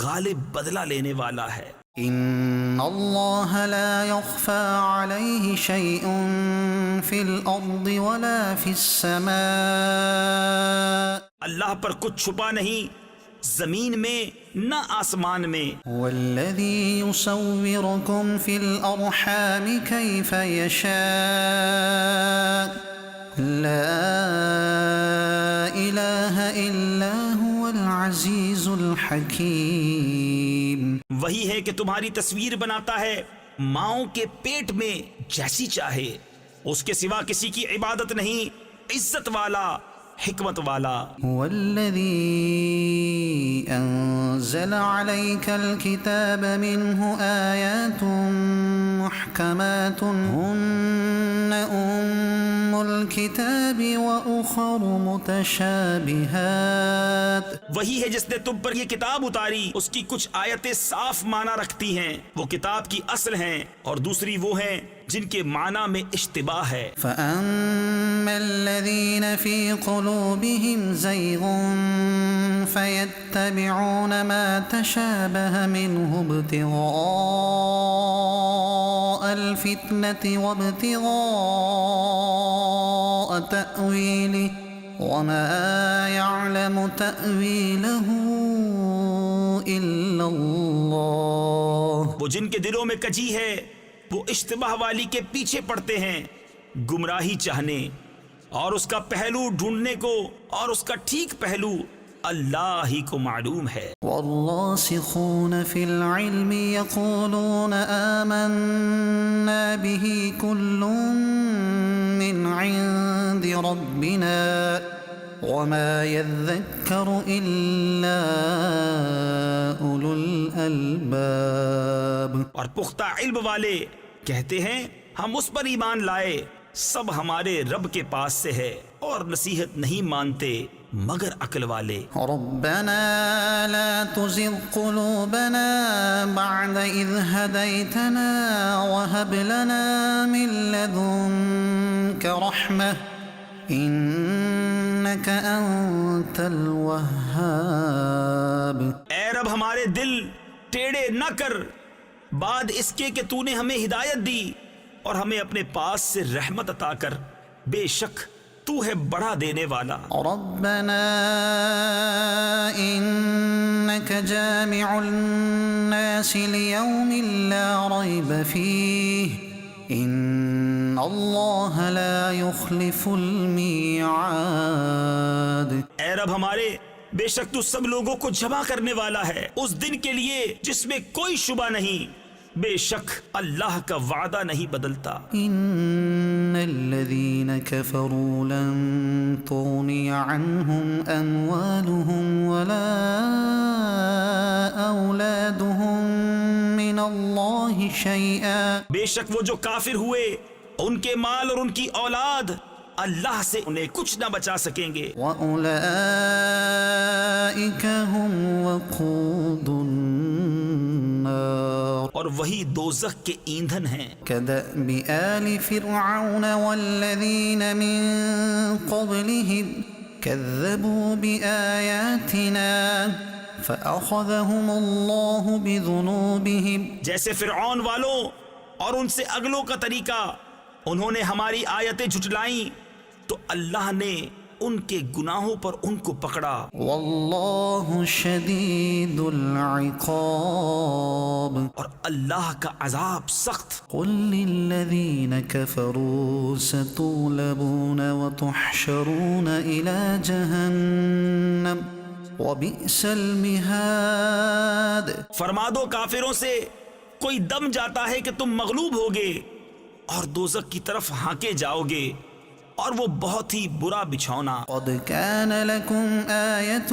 غالب بدلہ لینے والا ہے. ان اللہ لا يخفى عليه شيء في الارض ولا في السماء. اللہ پر کچھ چھپا نہیں زمین میں نہ آسمان میں. والذي يصوركم في الارحام كيف يشاء لا اله الا هو العزيز الحكيم. وہی ہے کہ تمہاری تصویر بناتا ہے ماؤں کے پیٹ میں جیسی چاہے، اس کے سوا کسی کی عبادت نہیں، عزت والا حکمت والا. والذي أنزل عليك الكتاب منه آيات محكمات هن أم الكتاب وأخر متشابهات وہی ہے جس نے تم پر یہ کتاب اتاری، اس کی کچھ آیتیں صاف معنی رکھتی ہیں، وہ کتاب کی اصل ہیں، اور دوسری وہ ہیں جن کے معنی میں اشتباہ ہے۔ فأما الذين في قلوبهم زيغ فيتبعون ما تشابه منه ابتغاء الفتنة وابتغاء تأويله وما يعلم تأويله إلا الله۔ وہ جن کے دلوں میں کجی ہے وہ اشتباہ والی کے پیچھے پڑتے ہیں، گمراہی چاہنے اور اس کا پہلو ڈھونڈنے کو، اور اس کا ٹھیک پہلو اللہ ہی کو معلوم ہے۔ والراسخون في العلم يقولون آمنا به كل من عند ربنا وما يذكر إلا أولو الألباب۔ اور پختہ علم والے کہتے ہیں ہم اس پر ایمان لائے، سب ہمارے رب کے پاس سے ہے، اور نصیحت نہیں مانتے مگر عقل والے۔ ربنا لا تزغ قلوبنا بعد إذ هديتنا وهب لنا من لدنك رحمة إنك أنت الوهاب۔ اے رب ہمارے دل ٹیڑے نہ کر بعد اس کے کہ تو نے ہمیں ہدایت دی، اور ہمیں اپنے پاس سے رحمت عطا کر، بے شک تو ہے بڑا دینے والا۔ ربنا إنك جامع الناس ليوم لا ريب فيه إن الله لا يخلف الميعاد۔ اے رب ہمارے، بے شک تو سب لوگوں کو جمع کرنے والا ہے اس دن کے لیے جس میں کوئی شبہ نہیں، بے شک اللہ کا وعدہ نہیں بدلتا۔ إن الذين كفروا لن تغني عنهم أموالهم ولا أولادهم من الله شيئا۔ بے شک وہ جو کافر ہوئے ان کے مال اور ان کی اولاد اللہ سے انہیں کچھ نہ بچا سکیں گے۔ وأولئك هم وقود النار۔ اور وہی دوزخ کے ایندھن ہیں۔ كدأب آل فرعون والذين من قبلهم كذبوا بآياتنا فأخذهم الله بذنوبهم۔ جیسے فرعون والوں اور ان سے اگلوں کا طریقہ، انہوں نے ہماری آیتیں جھٹلائیں تو اللہ نے ان کے گناہوں پر ان کو پکڑا۔ واللہ شدید العقاب۔ اور اللہ کا عذاب سخت۔ قل للذین کفروا ستغلبون وتحشرون إلى جہنم وبئس المہاد۔ فرما دو کافروں سے کوئی دم جاتا ہے کہ تم مغلوب ہوگے اور دوزخ کی طرف ہانکے جاؤ گے، اور وہ بہت ہی برا بچھونا۔ قد كان لكم آية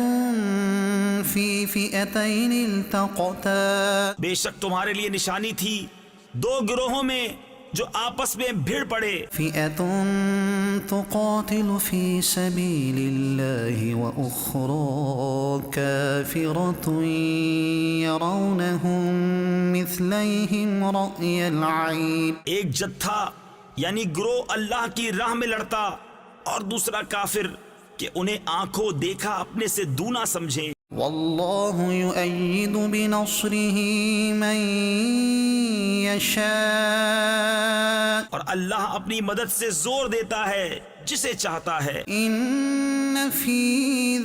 في فئتين التقتا۔ بے شک تمہارے لیے نشانی تھی دو گروہوں میں جو آپس میں بھیڑ پڑے، فئة تقاتل في سبيل الله وأخرى كافرة يرونهم مثليهم رأي العين۔ ایک جتھا یعنی گروہ اللہ کی راہ میں لڑتا، اور دوسرا کافر کہ انہیں آنکھوں دیکھا اپنے سے دونا سمجھیں۔ واللہ یؤید بنصرہ من یشاء۔ اور اللہ اپنی مدد سے زور دیتا ہے جسے چاہتا ہے۔ ان فی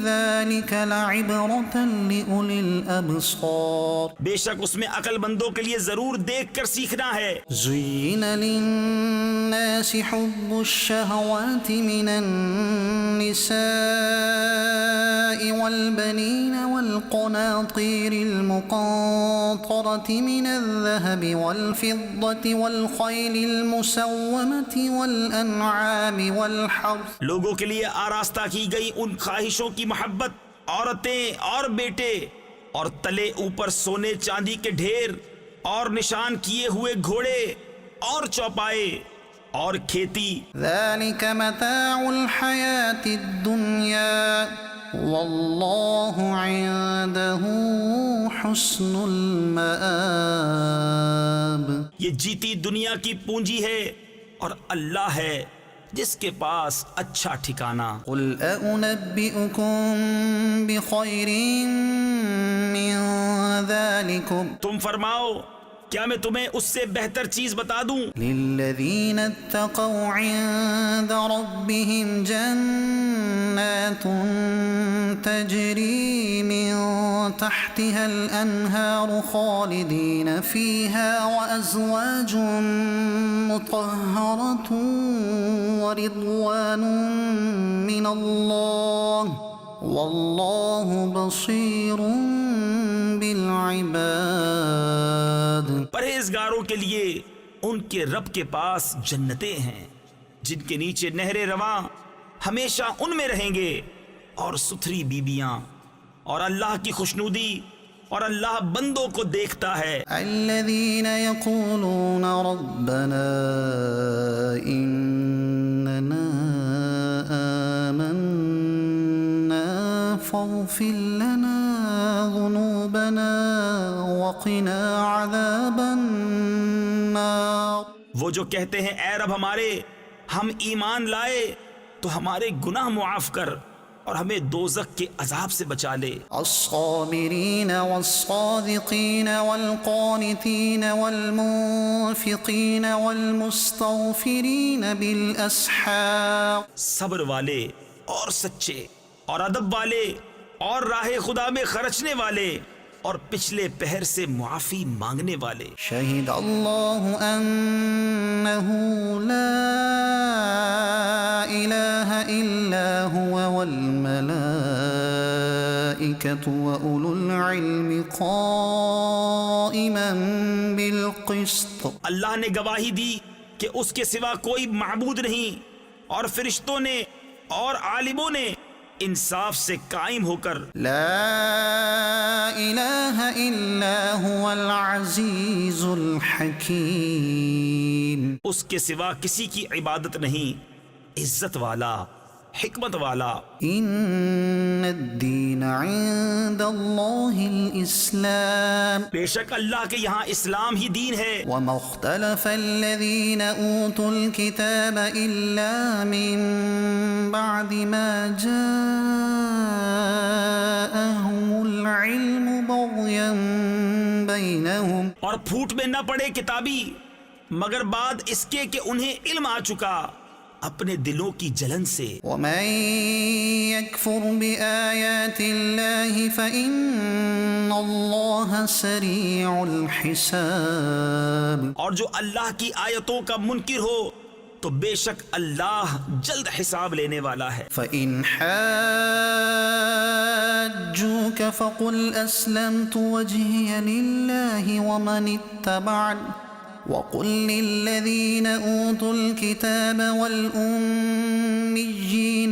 ذلک لعبرۃ لأولی الابصار۔ بے شک اس میں عقل مندوں کے لیے ضرور دیکھ کر سیکھنا ہے۔ زین للناس حب الشہوات من النساء والبنین والقناطیر المقنطرة من الذهب والفضة والخیل المسومة والانعام والحرث۔ لوگوں کے لیے آراستہ کی گئی ان خواہشوں کی محبت، عورتیں اور بیٹے، اور تلے اوپر سونے چاندی کے ڈھیر، اور نشان کیے ہوئے گھوڑے اور چوپائے، اور کھیتی، ذلك متاع الحياة الدنيا والله عنده حسن المآب. یہ جیتی دنیا کی پونجی ہے اور اللہ ہے جس کے پاس اچھا ٹھکانہ. قل أنبئكم بخير من ذلكم تم فرماؤ کیا میں تمہیں اس سے بہتر چیز بتا دوں؟ للذين اتقوا عند ربهم جنات تجري من تحتها الأنهار خالدين فيها وأزواج مطهرة ورضوان من الله والله بصير بالعباد. پرہیزگاروں کے لیے ان کے رب کے پاس جنتیں ہیں جن کے نیچے نہریں رواں، ہمیشہ ان میں رہیں گے، اور ستھری بیبیاں، اور اللہ کی خوشنودی، اور اللہ بندوں کو دیکھتا ہے. الذين يقولون ربنا إننا آمنا فاغفر لنا ذنوبنا وقنا عذاب النار. وہ جو کہتے ہیں اے رب ہمارے، ہم ایمان لائے تو ہمارے گناہ معاف کر اور ہمیں دوزخ کے عذاب سے بچا لے. الصابرين والصادقين والقانتين والمنفقين والمستغفرين بالأسحار. صبر والے اور سچے اور ادب والے اور راہ خدا میں خرچنے والے اور پچھلے پہر سے معافی مانگنے والے. شہد اللہ انہ لا الہ الا هو والملائکۃ وأولو العلم قائما بالقسط. اللہ نے گواہی دی کہ اس کے سوا کوئی معبود نہیں، اور فرشتوں نے اور عالموں نے انصاف سے قائم ہو کر. لا الہ الا هو العزیز الحکیم. اس کے سوا کسی کی عبادت نہیں، عزت والا، حکمت والا. ان الدین عند اللہ الاسلام. بے شک اللہ کے یہاں اسلام ہی دین ہے. وما اختلف الذین اوتوا الكتاب الا من بعد ما جاءهم العلم بغیا بینہم. اور پھوٹ میں نہ پڑے کتابی مگر بعد اس کے کہ انہیں علم آ چکا اپنے دلوں کی جلن سے. ومن يكفر بآيات الله فإن الله سريع الحساب. اور جو اللہ کی آیتوں کا منکر ہو تو بے شک اللہ جلد حساب لینے والا ہے. فإن حاجوك فقل أسلمت وجهي لله ومن اتبعني وقل للذين أوتوا الكتاب والأميين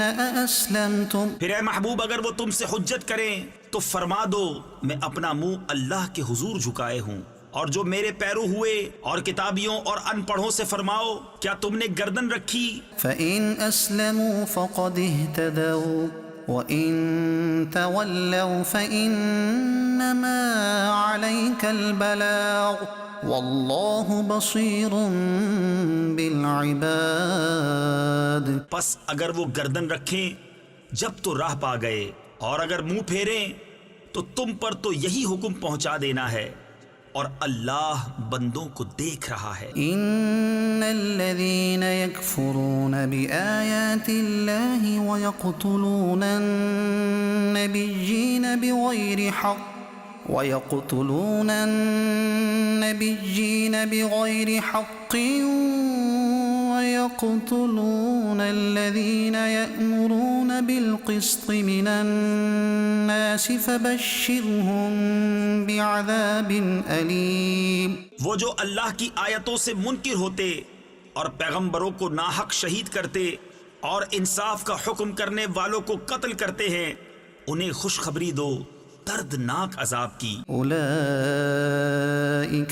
أأسلمتم. پھر اے محبوب اگر وہ تم سے حجت کریں تو فرما دو میں اپنا منہ اللہ کے حضور جھکائے ہوں. اور جو میرے پیرو ہوئے اور کتابیوں اور ان پڑھوں سے فرماؤ کیا تم نے گردن رکھی؟ فإن أسلموا فقد اهتدوا وإن تولوا فإنما عليك البلاغ واللہ بصیر بالعباد. پس اگر وہ گردن رکھیں جب تو راہ پا گئے، اور اگر منہ پھیریں تو تم پر تو یہی حکم پہنچا دینا ہے، اور اللہ بندوں کو دیکھ رہا ہے. ان الذين يكفرون بآيات الله ويقتلون النبيين بغير حق ويقتلون ويقتلون الذين يأمرون بالقسط من الناس فبشرهم بعذاب أليم. وہ جو اللہ کی آیتوں سے منکر ہوتے اور پیغمبروں کو ناحق شہید کرتے اور انصاف کا حکم کرنے والوں کو قتل کرتے ہیں، انہیں خوشخبری دو دردناک عذاب کی۔ أولئك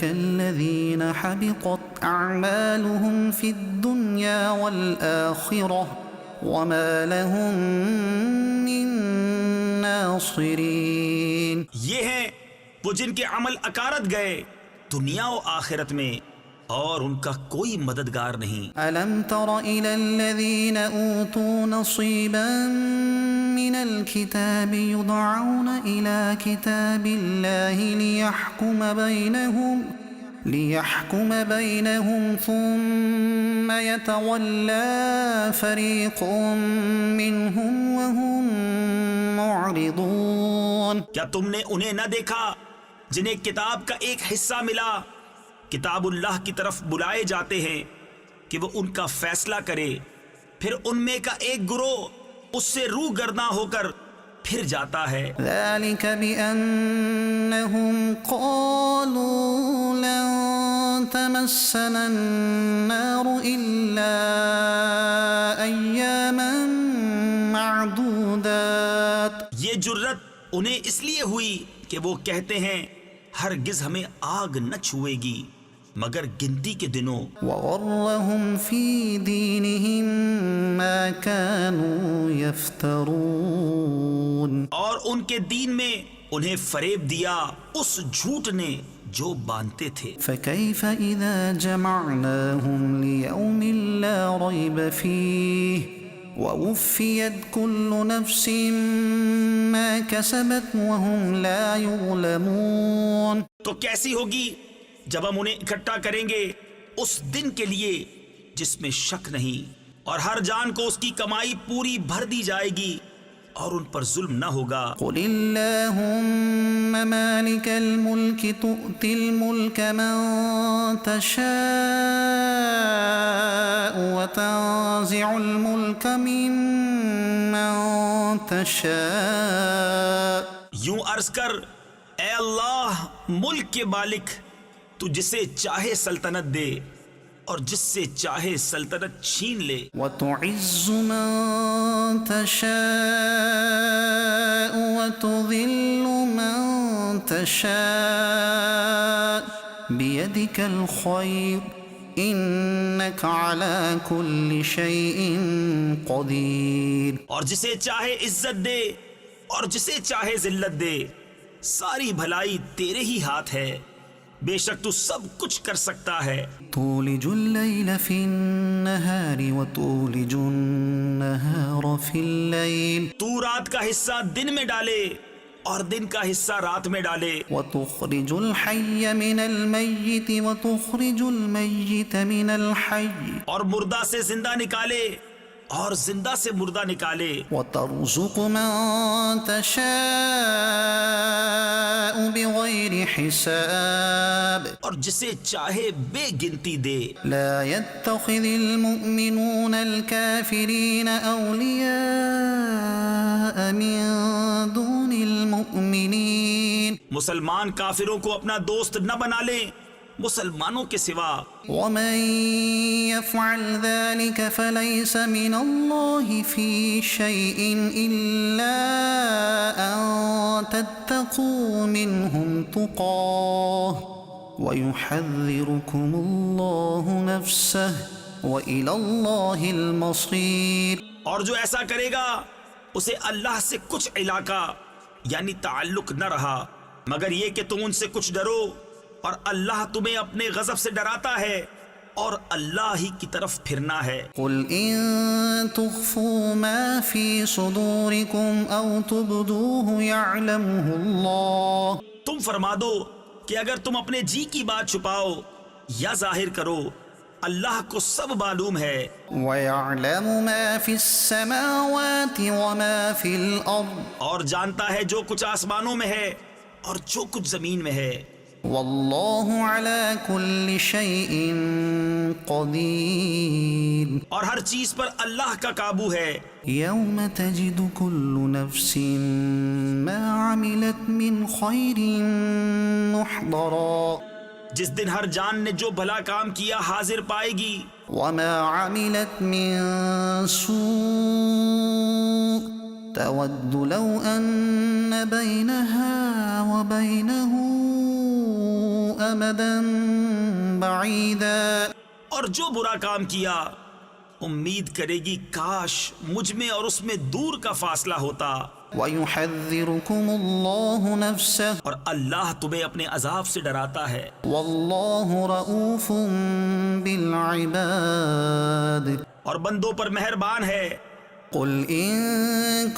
الذين حبطت أعمالهم في الدنيا والآخرة وما لهم من ناصرين۔ یہ ہیں وہ جن کے عمل اکارت گئے دنیا و آخرت میں، اور ان کا کوئی مددگار نہیں۔ ألم تر إلى الذين أوتوا نصيبا من الكتاب يدعون إلى كتاب الله ليحكم بينهم ثم يتولى فريق منهم وهم معرضون۔ کیا تم نے انہیں نہ دیکھا جنہیں کتاب کا ایک حصہ ملا، کتاب اللہ کی طرف بلائے جاتے ہیں کہ وہ ان کا فیصلہ کرے، پھر ان میں کا ایک گروہ اس سے روح گرداں ہو کر پھر جاتا ہے۔ ذلك بأنهم قالوا لن تمسنا النار إلا أياما معدودات۔ یہ جرت انہیں اس لیے ہوئی کہ وہ کہتے ہیں ہرگز ہمیں آگ نہ چھوئے گی مگر گنتی کے دنوں۔ وغرهم في دينهم ما كانوا يفترون۔ اور ان کے دین میں انہیں فریب دیا اس جھوٹ نے جو باندھتے تھے۔ فكيف إذا جمعناهم ليوم لا ريب فيه ووفيت كل نفس ما كسبت وهم لا يظلمون۔ تو کیسی ہوگی جب ہم انہیں اکٹھا کریں گے اس دن کے لیے جس میں شک نہیں، اور ہر جان کو اس کی کمائی پوری بھر دی جائے گی اور ان پر ظلم نہ ہوگا۔ قل اللهم مالك الملك تؤتي الملك من تشاء وتنزع الملك ممن تشاء۔ یوں عرض کر اے اللہ ملک کے مالک، تو جسے چاہے سلطنت دے اور جس سے چاہے سلطنت چھین لے۔ وتعز من تشاء وتذل من تشاء بيدك الخير إنك على كل شيء قدير۔ اور جسے چاہے عزت دے اور جسے چاہے ذلت دے، ساری بھلائی تیرے ہی ہاتھ ہے، بے شک تو سب کچھ کر سکتا ہے۔ تولج الليل في النهار وتولج النهار في الليل تو رات کا حصہ دن میں ڈالے اور دن کا حصہ رات میں ڈالے، وتخرج الحي من الميت وتخرج الميت من الحي اور مردہ سے زندہ نکالے اور زندہ سے مردہ نکالے، وترزق من تشاء بغير حساب اور جسے چاہے بے گنتی دے۔ لا يتخذ المؤمنون الكافرين أولياء من دون المؤمنين مسلمان کافروں کو اپنا دوست نہ بنا لیں مسلمانوں کے سوا، ومن يفعل ذلك فليس من الله في شيء إلا أن تتقوا منهم تقاه ويحذركم الله نفسه وإلى الله المصير۔ اور جو ایسا کرے گا اسے اللہ سے کچھ علاقہ یعنی تعلق نہ رہا مگر یہ کہ تم ان سے کچھ ڈرو، اور اللہ تمہیں اپنے غضب سے ڈراتا ہے اور اللہ ہی کی طرف پھرنا ہے۔ قل إن تخفوا ما في صدوركم أو تبدوه يعلمه الله۔ تم فرما دو کہ اگر تم اپنے جی کی بات چھپاؤ یا ظاہر کرو اللہ کو سب معلوم ہے، ويعلم ما في السماوات وما في الأرض اور جانتا ہے جو کچھ آسمانوں میں ہے اور جو کچھ زمین میں ہے، والله على كل شيء قدير۔ اور ہر چیز پر اللہ کا قابو ہے۔ يوم تجد كل نفس ما عملت من خير محضرا جس دن ہر جان نے جو بھلا کام کیا حاضر پائے گی، وما عملت من سوء تود لو أن بينها وبينه أمدا بعيدا اور جو برا کام کیا امید کرے گی کاش مجھ میں اور اس میں دور کا فاصلہ ہوتا. ويحذركم الله نفسه اور اللہ تمہیں اپنے عذاب سے ڈراتا ہے. والله رؤوف بالعباد اور بندوں پر مہربان ہے. قل إن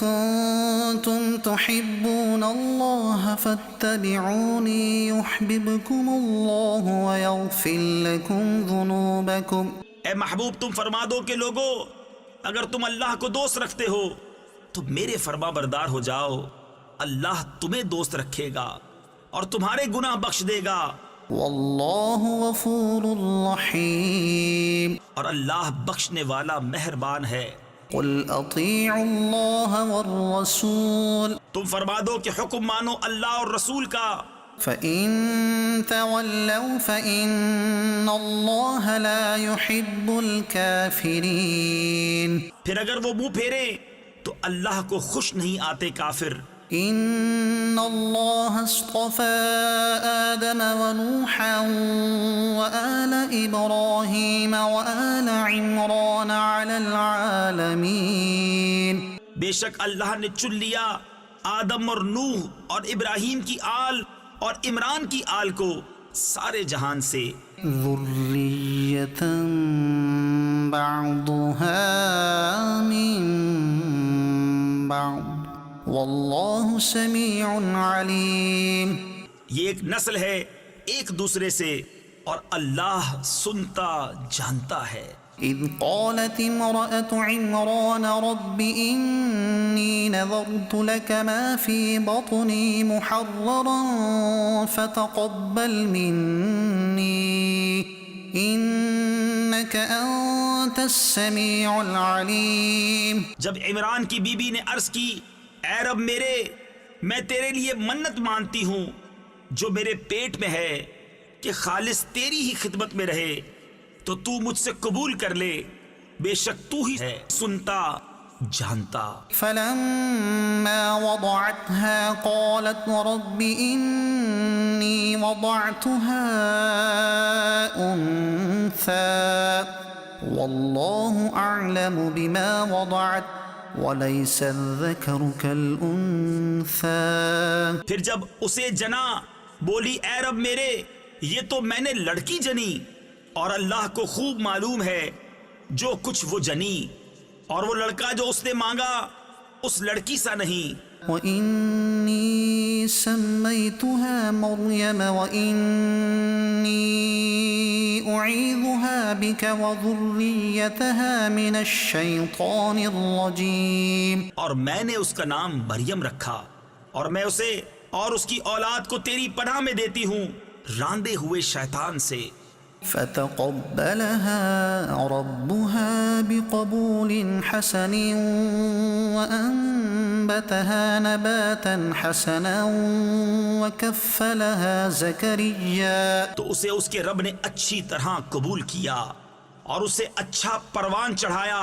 كنتم تحبون الله فاتبعوني يحببكم الله ويغفر لكم ذنوبكم. اے محبوب تم فرما دو کہ لوگو اگر تم اللہ کو دوست رکھتے ہو تو میرے فرما بردار ہو جاؤ، اللہ تمہیں دوست رکھے گا اور تمہارے گناہ بخش دے گا. والله غفور رحيم. اور اللہ بخشنے والا مہربان ہے. قل اطيعوا الله والرسول تم فرما دو کہ حکم مانو اللہ اور رسول کا. فإن تولوا فإن الله لا يحب الكافرين. پھر اگر وہ منہ پھیرے تو اللہ کو خوش نہیں آتے کافر. إن الله اصطفى آدم ونوحا وآل إبراهيم وآل عمران على العالمين. بے شک اللہ نے چن لیا آدم اور نوح اور ابراہیم کی آل اور عمران کی آل کو سارے جہان سے. ذرية بعضها من بعض والله سميع عليم. یہ ایک نسل ہے ایک دوسرے سے اور اللہ سنتا جانتا ہے. إذ قالت امرأة عمران رب إني نذرت لك ما في بطني محررا فتقبل مني إنك أنت السميع العليم. جب عمران کی بی بی نے عرض کی اے رب میرے میں تیرے لیے منت مانتی ہوں جو میرے پیٹ میں ہے کہ خالص تیری ہی خدمت میں رہے تو تو مجھ سے قبول کر لے، بے شک تو ہی ہے سنتا جانتا. فلما وضعتها قالت رب إني وضعتها أنثى والله أعلم بما وضعت وَلَيْسَ الذَّكَرُ كَالْأُنثَى. پھر جب اسے جنا بولی اے رب میرے یہ تو میں نے لڑکی جنی اور اللہ کو خوب معلوم ہے جو کچھ وہ جنی اور وہ لڑکا جو اس نے مانگا اس لڑکی سا نہیں. وَإِنِّي سَمَّيْتُهَا مَرْيَمَ وَإِنِّي أُعِيذُهَا بِكَ وَذُرِّيَّتَهَا مِنَ الشَّيْطَانِ الرَّجِيمِ. اور میں نے اس کا نام مریم رکھا اور میں اسے اور اس کی اولاد کو تیری پناہ میں دیتی ہوں راندے ہوئے شیطان سے. فتقبلها ربها بقبول حسن وأنبتها نباتا حسنا وكفلها زكريا. تو اسے اس کے رب نے اچھی طرح قبول کیا اور اسے اچھا پروان چڑھایا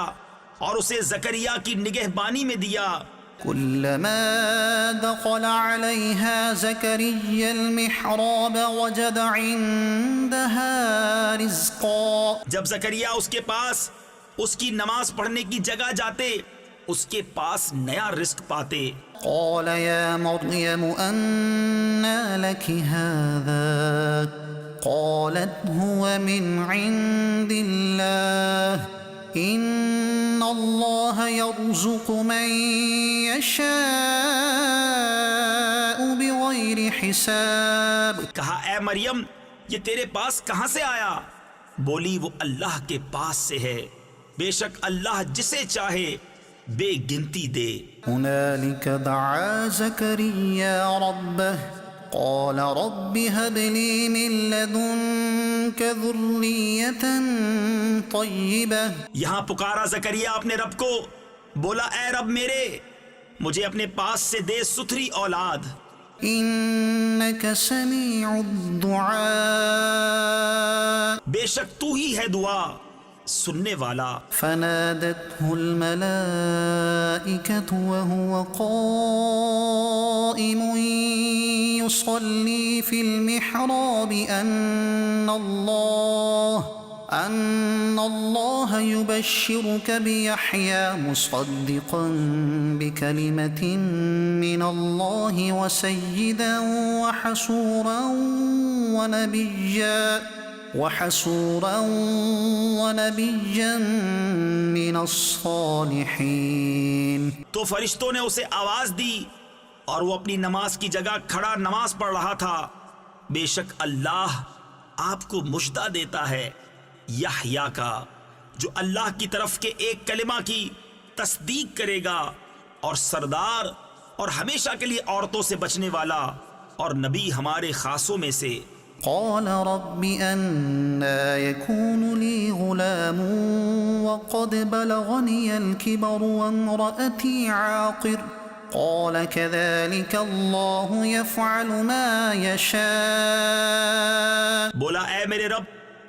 اور اسے زکریا کی نگہبانی میں دیا. كلما دخل عليها زكريا المحراب وجد عندها رزقا. جب زکریا اس کے پاس اس کی نماز پڑھنے کی جگہ جاتے اس کے پاس نیا رزق پاتے. قال يا مريم أنى لك هذا قالت هو من عند الله إن الله يرزق من يشاء بغير حساب. کہا اے مریم یہ تیرے پاس کہاں سے آیا؟ بولی وہ اللہ کے پاس سے ہے، بے شک اللہ جسے چاہے بے گنتی دے. هنالك دعا زكريا ربه قال رب هب لي من لدنك ذرية طيبة. یہاں پکارا زکریا اپنے رب کو، بولا اے رب میرے مجھے اپنے پاس سے دے ستھری اولاد. إنك سميع الدعاء. بے شک تو ہی ہے دعا سننے والا۔ فنادته الملائكة وهو قائم يصلي في المحراب أن الله يبشرك بيحيى مصدقا بكلمة من الله وسيدا وحسورا ونبيا من الصالحين۔ تو فرشتوں نے اسے آواز دی اور وہ اپنی نماز کی جگہ کھڑا نماز پڑھ رہا تھا۔ بے شک اللہ آپ کو مژدہ دیتا ہے یحییٰ کا، جو اللہ کی طرف کے ایک کلمہ کی تصدیق کرے گا، اور سردار اور ہمیشہ کے لیے عورتوں سے بچنے والا اور نبی ہمارے خاصوں میں سے۔ قال رب أنى يكون لي غلام وقد بلغني الكبر وامرأتي عاقر قال كذلك الله يفعل ما يشاء۔ بولا اے میرے رب،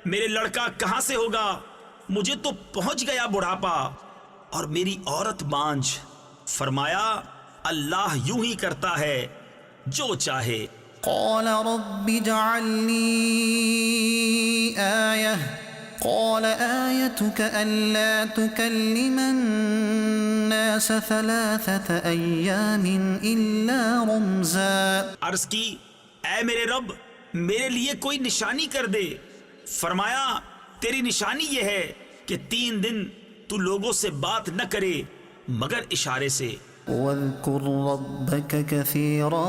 میرے لڑکا کہاں سے ہوگا؟ مجھے تو پہنچ گیا بڑھاپا اور میری عورت بانجھ۔ فرمایا اللہ یوں ہی کرتا ہے جو چاہے۔ قال رب اجعل لي آية قال آيتك ألا تكلم الناس 3 أيام إلا رمزا۔ عرض کی اے میرے رب میرے لیے کوئی نشانی کر دے۔ فرمایا تیری نشانی یہ ہے کہ 3 دن تو لوگوں سے بات نہ کرے مگر اشارے سے۔ واذكر ربك كثيرا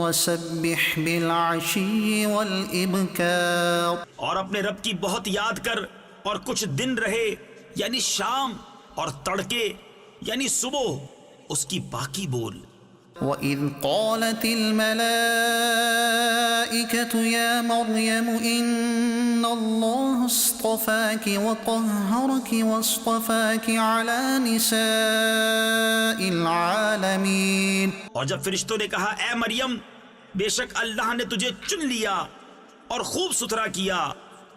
وسبح بالعشي والإبكار۔ اور اپنے رب کی بہت یاد کر اور کچھ دن رہے یعنی شام اور تڑکے یعنی صبح اس کی باقی بول۔ وَإِذْ قَالَتِ الْمَلَائِكَةُ يَا مَرْيَمُ إِنَّ اللَّهَ اصْطَفَاكِ وَطَهَّرَكِ وَاصْطَفَاكِ عَلَى نِسَاءِ الْعَالَمِينَ۔ اور جب فرشتوں نے کہا اے مریم بے شک اللہ نے تجھے چن لیا اور خوب ستھرا کیا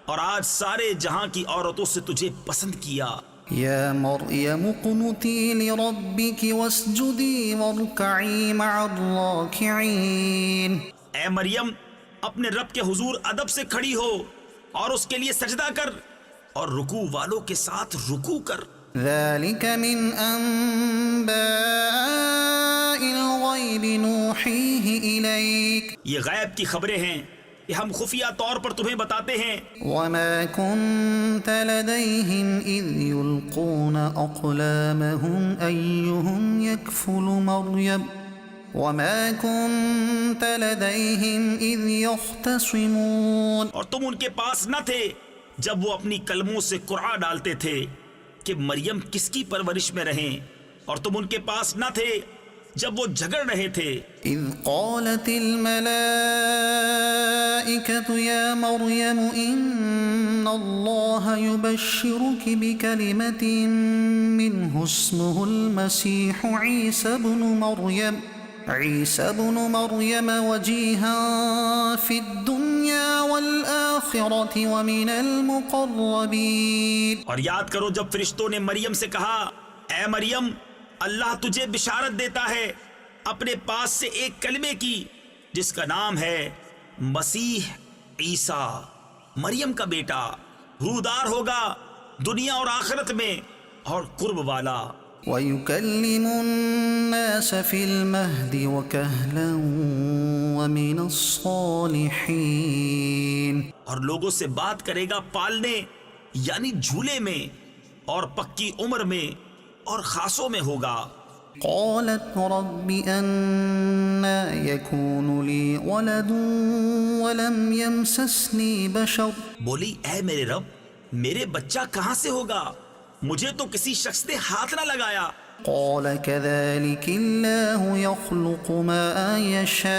اور آج سارے جہاں کی عورتوں سے تجھے پسند کیا۔ يا مريم اقنتي لربك واسجدي واركعي مع الراكعين۔ اے مریم اپنے رب کے حضور ادب سے کھڑی ہو اور اس کے لیے سجدہ کر اور رکوع والوں کے ساتھ رکوع کر۔ ذلك من أنباء الغيب نوحيه إليك۔ یہ غیب کی خبریں ہیں کہ ہم خفیہ طور پر تمہیں بتاتے ہیں۔ وما كنت لديهم إذ يلقون أقلامهم أيهم يكفل مريم وما كنت لديهم إذ يختصمون۔ اور تم ان کے پاس نہ تھے جب وہ اپنی کلموں سے قرعہ ڈالتے تھے کہ مریم کس کی پرورش میں رہیں، اور تم ان کے پاس نہ تھے جب وہ جھگڑ رہے تھے۔ إذ قالت الملائكة يا مريم إن الله يبشرك بكلمة منه اسمه المسيح عيسى ابن مريم وجيها في الدنيا والآخرة ومن المقربين۔ اور یاد کرو جب فرشتوں نے مریم سے کہا اے مریم اللہ تجھے بشارت دیتا ہے اپنے پاس سے ایک کلمے کی جس کا نام ہے مسیح عیسیٰ، مریم کا بیٹا، رودار ہوگا دنیا اور آخرت میں اور قرب والا۔ ويكلم الناس في المهد وكهلا ومن الصالحين۔ اور لوگوں سے بات کرے گا پالنے یعنی جھولے میں اور پکی عمر میں اور خاصوں میں ہوگا۔ قالت رب أنى يكون لي ولد ولم يمسسني بشر۔ بولی اے میرے رب میرے بچہ کہاں سے ہوگا، مجھے تو کسی شخص نے ہاتھ نہ لگایا۔ قال كذلك الله يخلق ما يشاء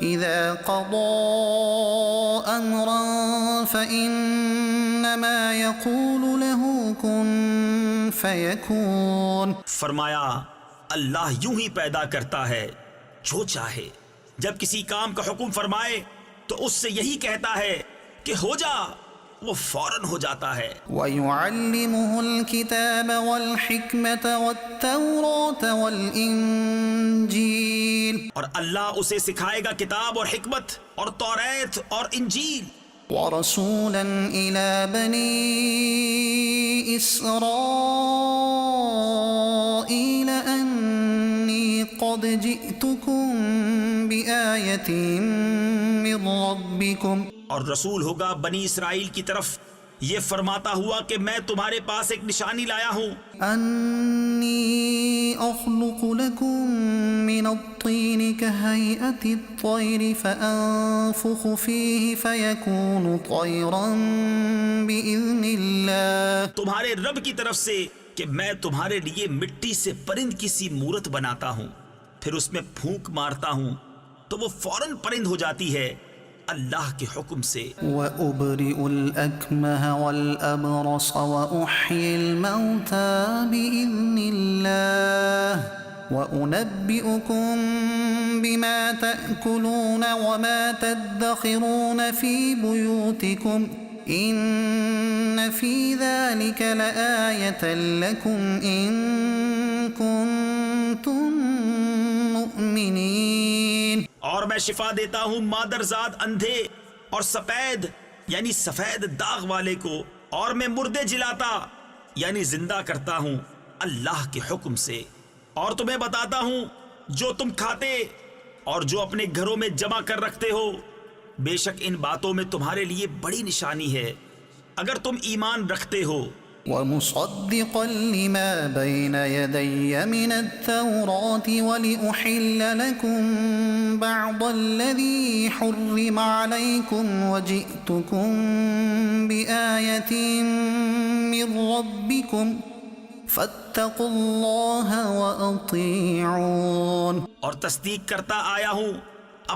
إذا قضى أمرا فإنما يقول له كن فيكون۔ فرمایا اللہ یوں ہی پیدا کرتا ہے جو چاہے، جب کسی کام کا حکم فرمائے تو اس سے یہی کہتا ہے کہ ہو جا، وہ فوراً ہو جاتا ہے. وَيُعَلِّمُهُ الْكِتَابَ وَالْحِكْمَةَ وَالتَّوْرَاةَ وَالْإِنْجِيلَ اور اللہ اسے سکھائے گا کتاب اور حکمت اور توریت اور انجیل. وَرَسُولًا إِلَى بَنِي إِسْرَائِيلَ أَنِّي قَدْ جِئْتُكُمْ بِآيَةٍ مِّن رَّبِّكُمْ. اور رسول ہوگا بنی اسرائیل کی طرف یہ فرماتا ہوا کہ میں تمہارے پاس ایک نشانی لایا ہوں. أَنِّي أَخْلُقُ لَكُم مِّنَ الطِّينِ كَهَيْئَةِ الطَّيْرِ فَأَنفُخُ فِيهِ فَيَكُونُ طَيْرًا بِإِذْنِ اللَّهِ. تمہارے رب کی طرف سے کہ میں تمہارے لیے مٹی سے پرند کی سی مورت بناتا ہوں، پھر اس میں پھونک مارتا ہوں تو وہ فوراً پرند ہو جاتی ہے اللہ کے حکم سے. وَأُبْرِئُ الْأَكْمَهَ وَالْأَبْرَصَ وَأُحْيِي الْمَوْتَى بِإِذْنِ اللَّهِ وَأُنَبِّئُكُم بِمَا تَأْكُلُونَ وَمَا تَدَّخِرُونَ فِي بُيُوتِكُمْ إِنَّ فِي ذَلِكَ لَآيَةً لَكُمْ إِن كُنتُم مُّؤْمِنِينَ. اور میں شفا دیتا ہوں مادرزاد اندھے اور سفید یعنی سفید داغ والے کو، اور میں مردے جلاتا یعنی زندہ کرتا ہوں اللہ کے حکم سے. اور تمہیں بتاتا ہوں جو تم کھاتے اور جو اپنے گھروں میں جمع کر رکھتے ہو، بے شک ان باتوں میں تمہارے لیے بڑی نشانی ہے اگر تم ایمان رکھتے ہو. وَمُصَدِّقًا لِمَا بَيْنَ يَدَيَّ مِنَ التَّوْرَاةِ وَلِأُحِلَّ لَكُم بَعْضَ الَّذِي حُرِّمَ عَلَيْكُمْ وَجِئْتُكُم بِآيَةٍ مِّن رَّبِّكُمْ فَاتَّقُوا اللَّهَ وَأَطِيعُونِ. اور تصدیق کرتا آیا ہوں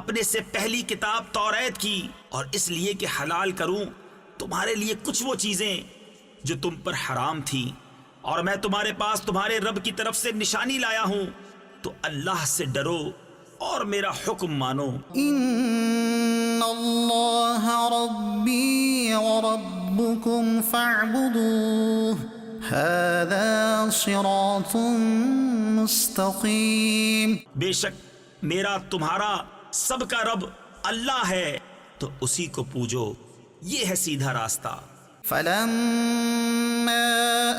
اپنے سے پہلی کتاب توریت کی، اور اس لیے کہ حلال کروں تمہارے لیے کچھ وہ چیزیں جو تم پر حرام تھی، اور میں تمہارے پاس تمہارے رب کی طرف سے نشانی لایا ہوں، تو اللہ سے ڈرو اور میرا حکم مانو. إِنَّ اللَّهَ رَبِّي وَرَبُّكُمْ فَاعْبُدُوهُ هَذَا صِرَاطٌ مُسْتَقِيمٌ. بے شک میرا تمہارا سب کا رب اللہ ہے، تو اسی کو پوجو، یہ ہے سیدھا راستہ. فَلَمَّا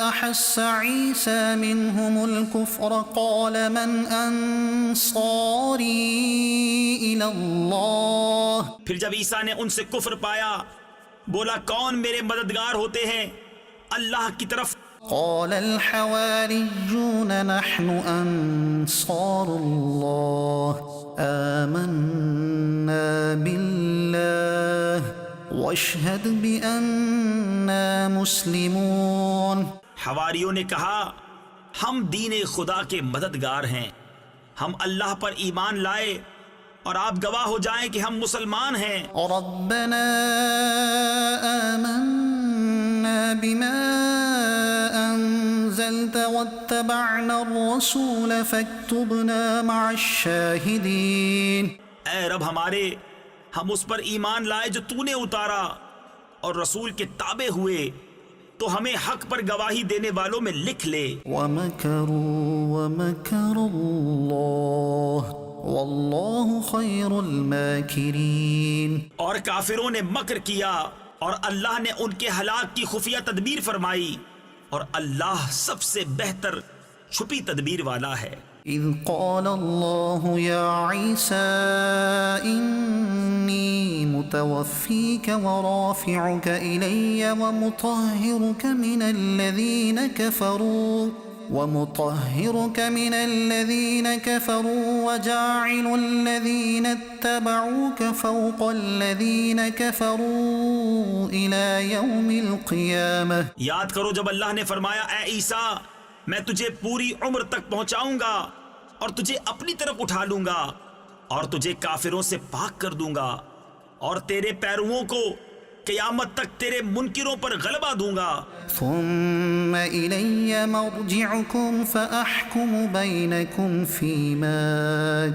أَحَسَّ عِيسَى مِنْهُمُ الْكُفْرَ قَالَ مَنْ أَنصَارِي إِلَى اللَّهِ. پھر جب عیسیٰ نے ان سے کفر پایا بولا کون میرے مددگار ہوتے ہیں اللہ کی طرف. قال الحواريون نحن أنصار الله آمنا بالله واشهد بأننا مسلمون. حواریوں نے کہا ہم دین خدا کے مددگار ہیں، ہم اللہ پر ایمان لائے اور آپ گواہ ہو جائیں کہ ہم مسلمان ہیں. ربنا آمنا بما أنزلت واتبعنا الرسول فاكتبنا مع الشاهدين. اے رب ہمارے، ہم اس پر ایمان لائے جو تو نے اتارا اور رسول کے تابع ہوئے، تو ہمیں حق پر گواہی دینے والوں میں لکھ لے. ومكروا ومكر الله والله خير الماكرين. اور کافروں نے مکر کیا اور اللہ نے ان کے ہلاک کی خفیہ تدبیر فرمائی، اور اللہ سب سے بہتر چھپی تدبیر والا ہے. إذ قال الله يا عيسى إني متوفيك ورافعك إلي ومطهرك من الذين كفروا وجاعل الذين اتبعوك فوق الذين كفروا إلى يوم القيامة. یاد کرو جب اللہ نے فرمایا اے عیسیٰ میں تجھے پوری عمر تک پہنچاؤں گا اور تجھے اپنی طرف اٹھا لوں گا اور تجھے کافروں سے پاک کر دوں گا اور تیرے پیرووں کو قیامت تک تیرے منکروں پر غلبہ دوں گا. ثم إلي مرجعكم فأحكم بينكم فيما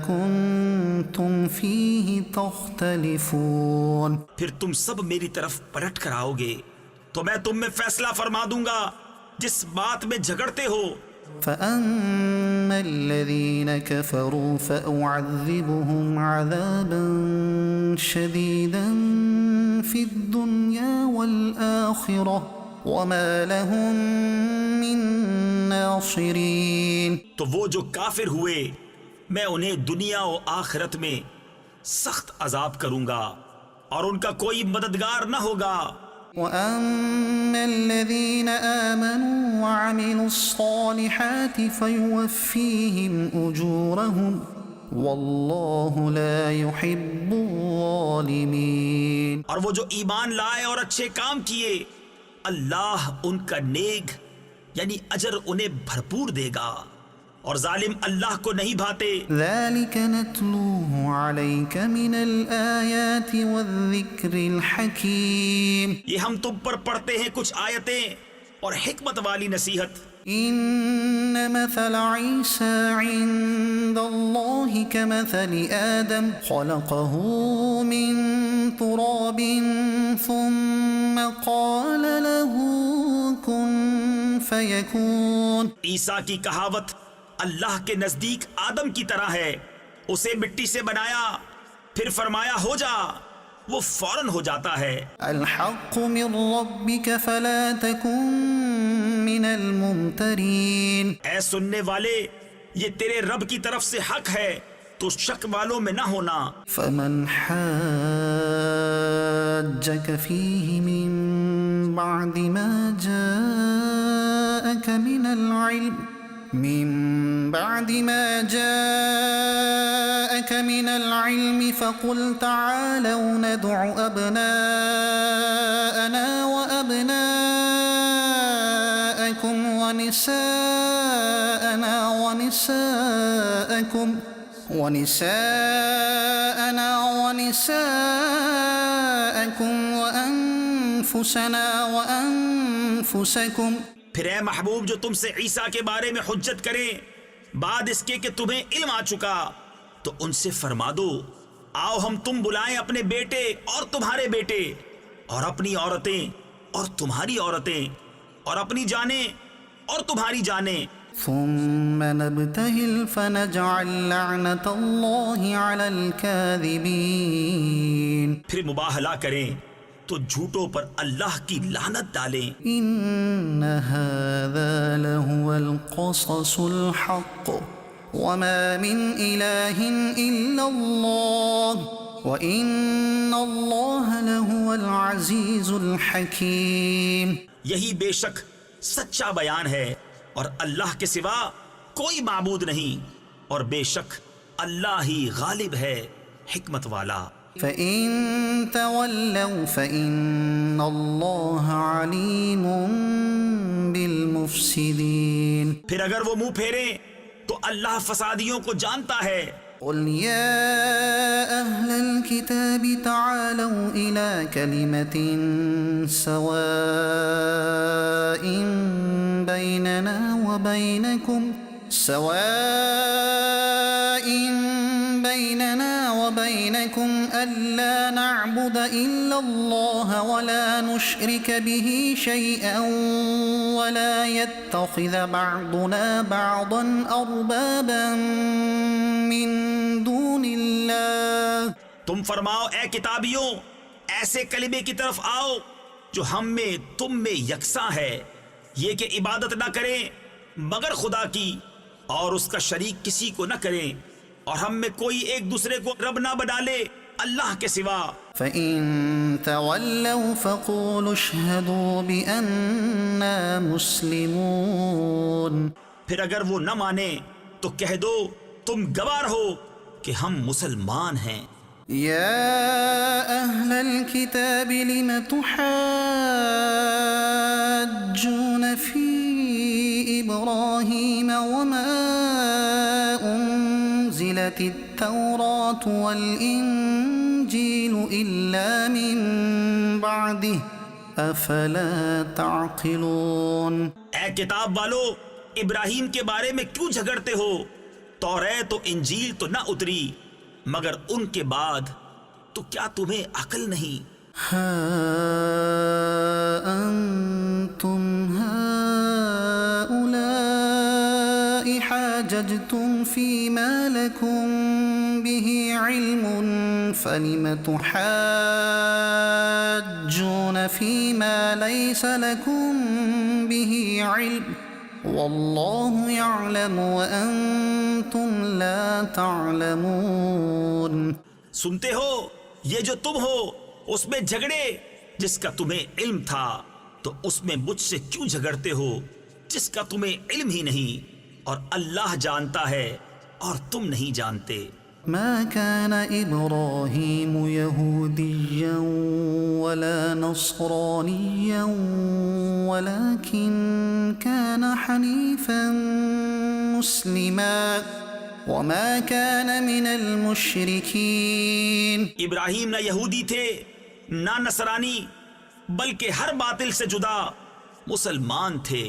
كنتم فيه تختلفون. پھر تم سب میری طرف پلٹ کر آؤ گے تو میں تم میں فیصلہ فرما دوں گا جس بات میں جھگڑتے ہو. فأما الذين كفروا فأعذبهم عذابا شديدا في الدنيا والآخرة وما لهم من ناصرين. تو وہ جو کافر ہوئے میں انہیں دنیا و آخرت میں سخت عذاب کروں گا اور ان کا کوئی مددگار نہ ہوگا. وأما الذين آمنوا وعملوا الصالحات فيوفيهم أجورهم والله لا يحب الظالمين. اور وہ جو ایمان لائے اور اچھے کام کیے اللہ ان کا نیک یعنی اجر انہیں بھرپور دے گا اور ظالم اللہ کو نہیں بھاتے. ذلك نتلوه عليك من الآيات والذكر الحكيم. یہ ہم تم پر پڑھتے ہیں کچھ آیتیں اور حکمت والی نصیحت. إن مثل عيسى عند الله كمثل آدم خلقه من تراب ثم قال له كن فيكون. عیسیٰ کی کہاوت اللہ کے نزدیک آدم کی طرح ہے. اسے مٹی سے بنایا پھر فرمایا ہو جا، وہ فوراً ہو جاتا ہے. الحق من ربك فلا تكن من الممترين. اے سننے والے یہ تیرے رب کی طرف سے حق ہے تو شک والوں میں نہ ہونا. فمن حاجك فيه من بعد ما جاءك من العلم فقل تعالوا ندع أبناءنا وأبناءكم ونساءنا ونساءكم وأنفسنا وأنفسكم. پھر اے محبوب جو تم سے عیسیٰ کے بارے میں حجت کریں بعد اس کے کہ تمہیں علم آ چکا تو ان سے فرما دو آؤ ہم تم بلائیں اپنے بیٹے اور تمہارے بیٹے اور اپنی عورتیں اور تمہاری عورتیں اور اپنی جانیں اور تمہاری جانیں. ثم نبتهل فنجعل لعنة الله على الكاذبين. پھر مباہلہ کریں تو جھوٹوں پر اللہ کی لعنت ڈالیں. إن هذا لهو القصص الحق وما من إله إلا الله وإن الله لهو العزيز الحكيم. یہی بے شک سچا بیان ہے اور اللہ کے سوا کوئی معبود نہیں اور بے شک اللہ ہی غالب ہے حکمت والا. فإن تولوا فإن الله عليم بالمفسدين. پھر اگر وہ منہ پھیریں تو اللہ فسادیوں کو جانتا ہے. قل يا أهل الكتاب تعالوا إلى كلمة سواء بيننا وبينكم ألا نعبد إلا الله ولا نشرك به شيئا ولا يتخذ بعضنا بعضا أربابا من دون الله. تم فرماؤ اے کتابیوں ایسے کلمے کی طرف آؤ جو ہم میں تم میں یکساں ہے، یہ کہ عبادت نہ کریں مگر خدا کی اور اس کا شریک کسی کو نہ کریں اور ہم میں کوئی ایک دوسرے کو رب نہ بنا لے اللہ کے سوا. فإن تولوا فقولوا اشهدوا بأننا مسلمون. پھر اگر وہ نہ مانے تو کہہ دو تم گواہ ہو کہ ہم مسلمان ہیں. يا أهل الكتاب لم تحاجون في إبراهيم وما أنزلت التوراة والإنجيل إلا من بعده أفلا تعقلون. اے کتاب والو ابراہیم کے بارے میں کیوں جھگڑتے ہو؟ توریت و انجیل تو نہ اتری مگر ان کے بعد، تو کیا تمہیں عقل نہیں؟ ها أنتم هؤلاء حاججتم فيما لكم به علم فلم تحاجون فيما ليس لكم به علم والله يعلم وأنتم لا تعلمون. سنتے ہو یہ جو تم ہو اس میں جھگڑے جس کا تمہیں علم تھا تو اس میں مجھ سے کیوں جھگڑتے ہو جس کا تمہیں علم ہی نہیں اور اللہ جانتا ہے اور تم نہیں جانتے. ما كان إبراهيم يهوديا ولا نصرانيا ولكن كان حنيفا مسلما وما كان من المشركين. ابراہیم نہ یہودی تھے نہ نصرانی بلکہ ہر باطل سے جدا مسلمان تھے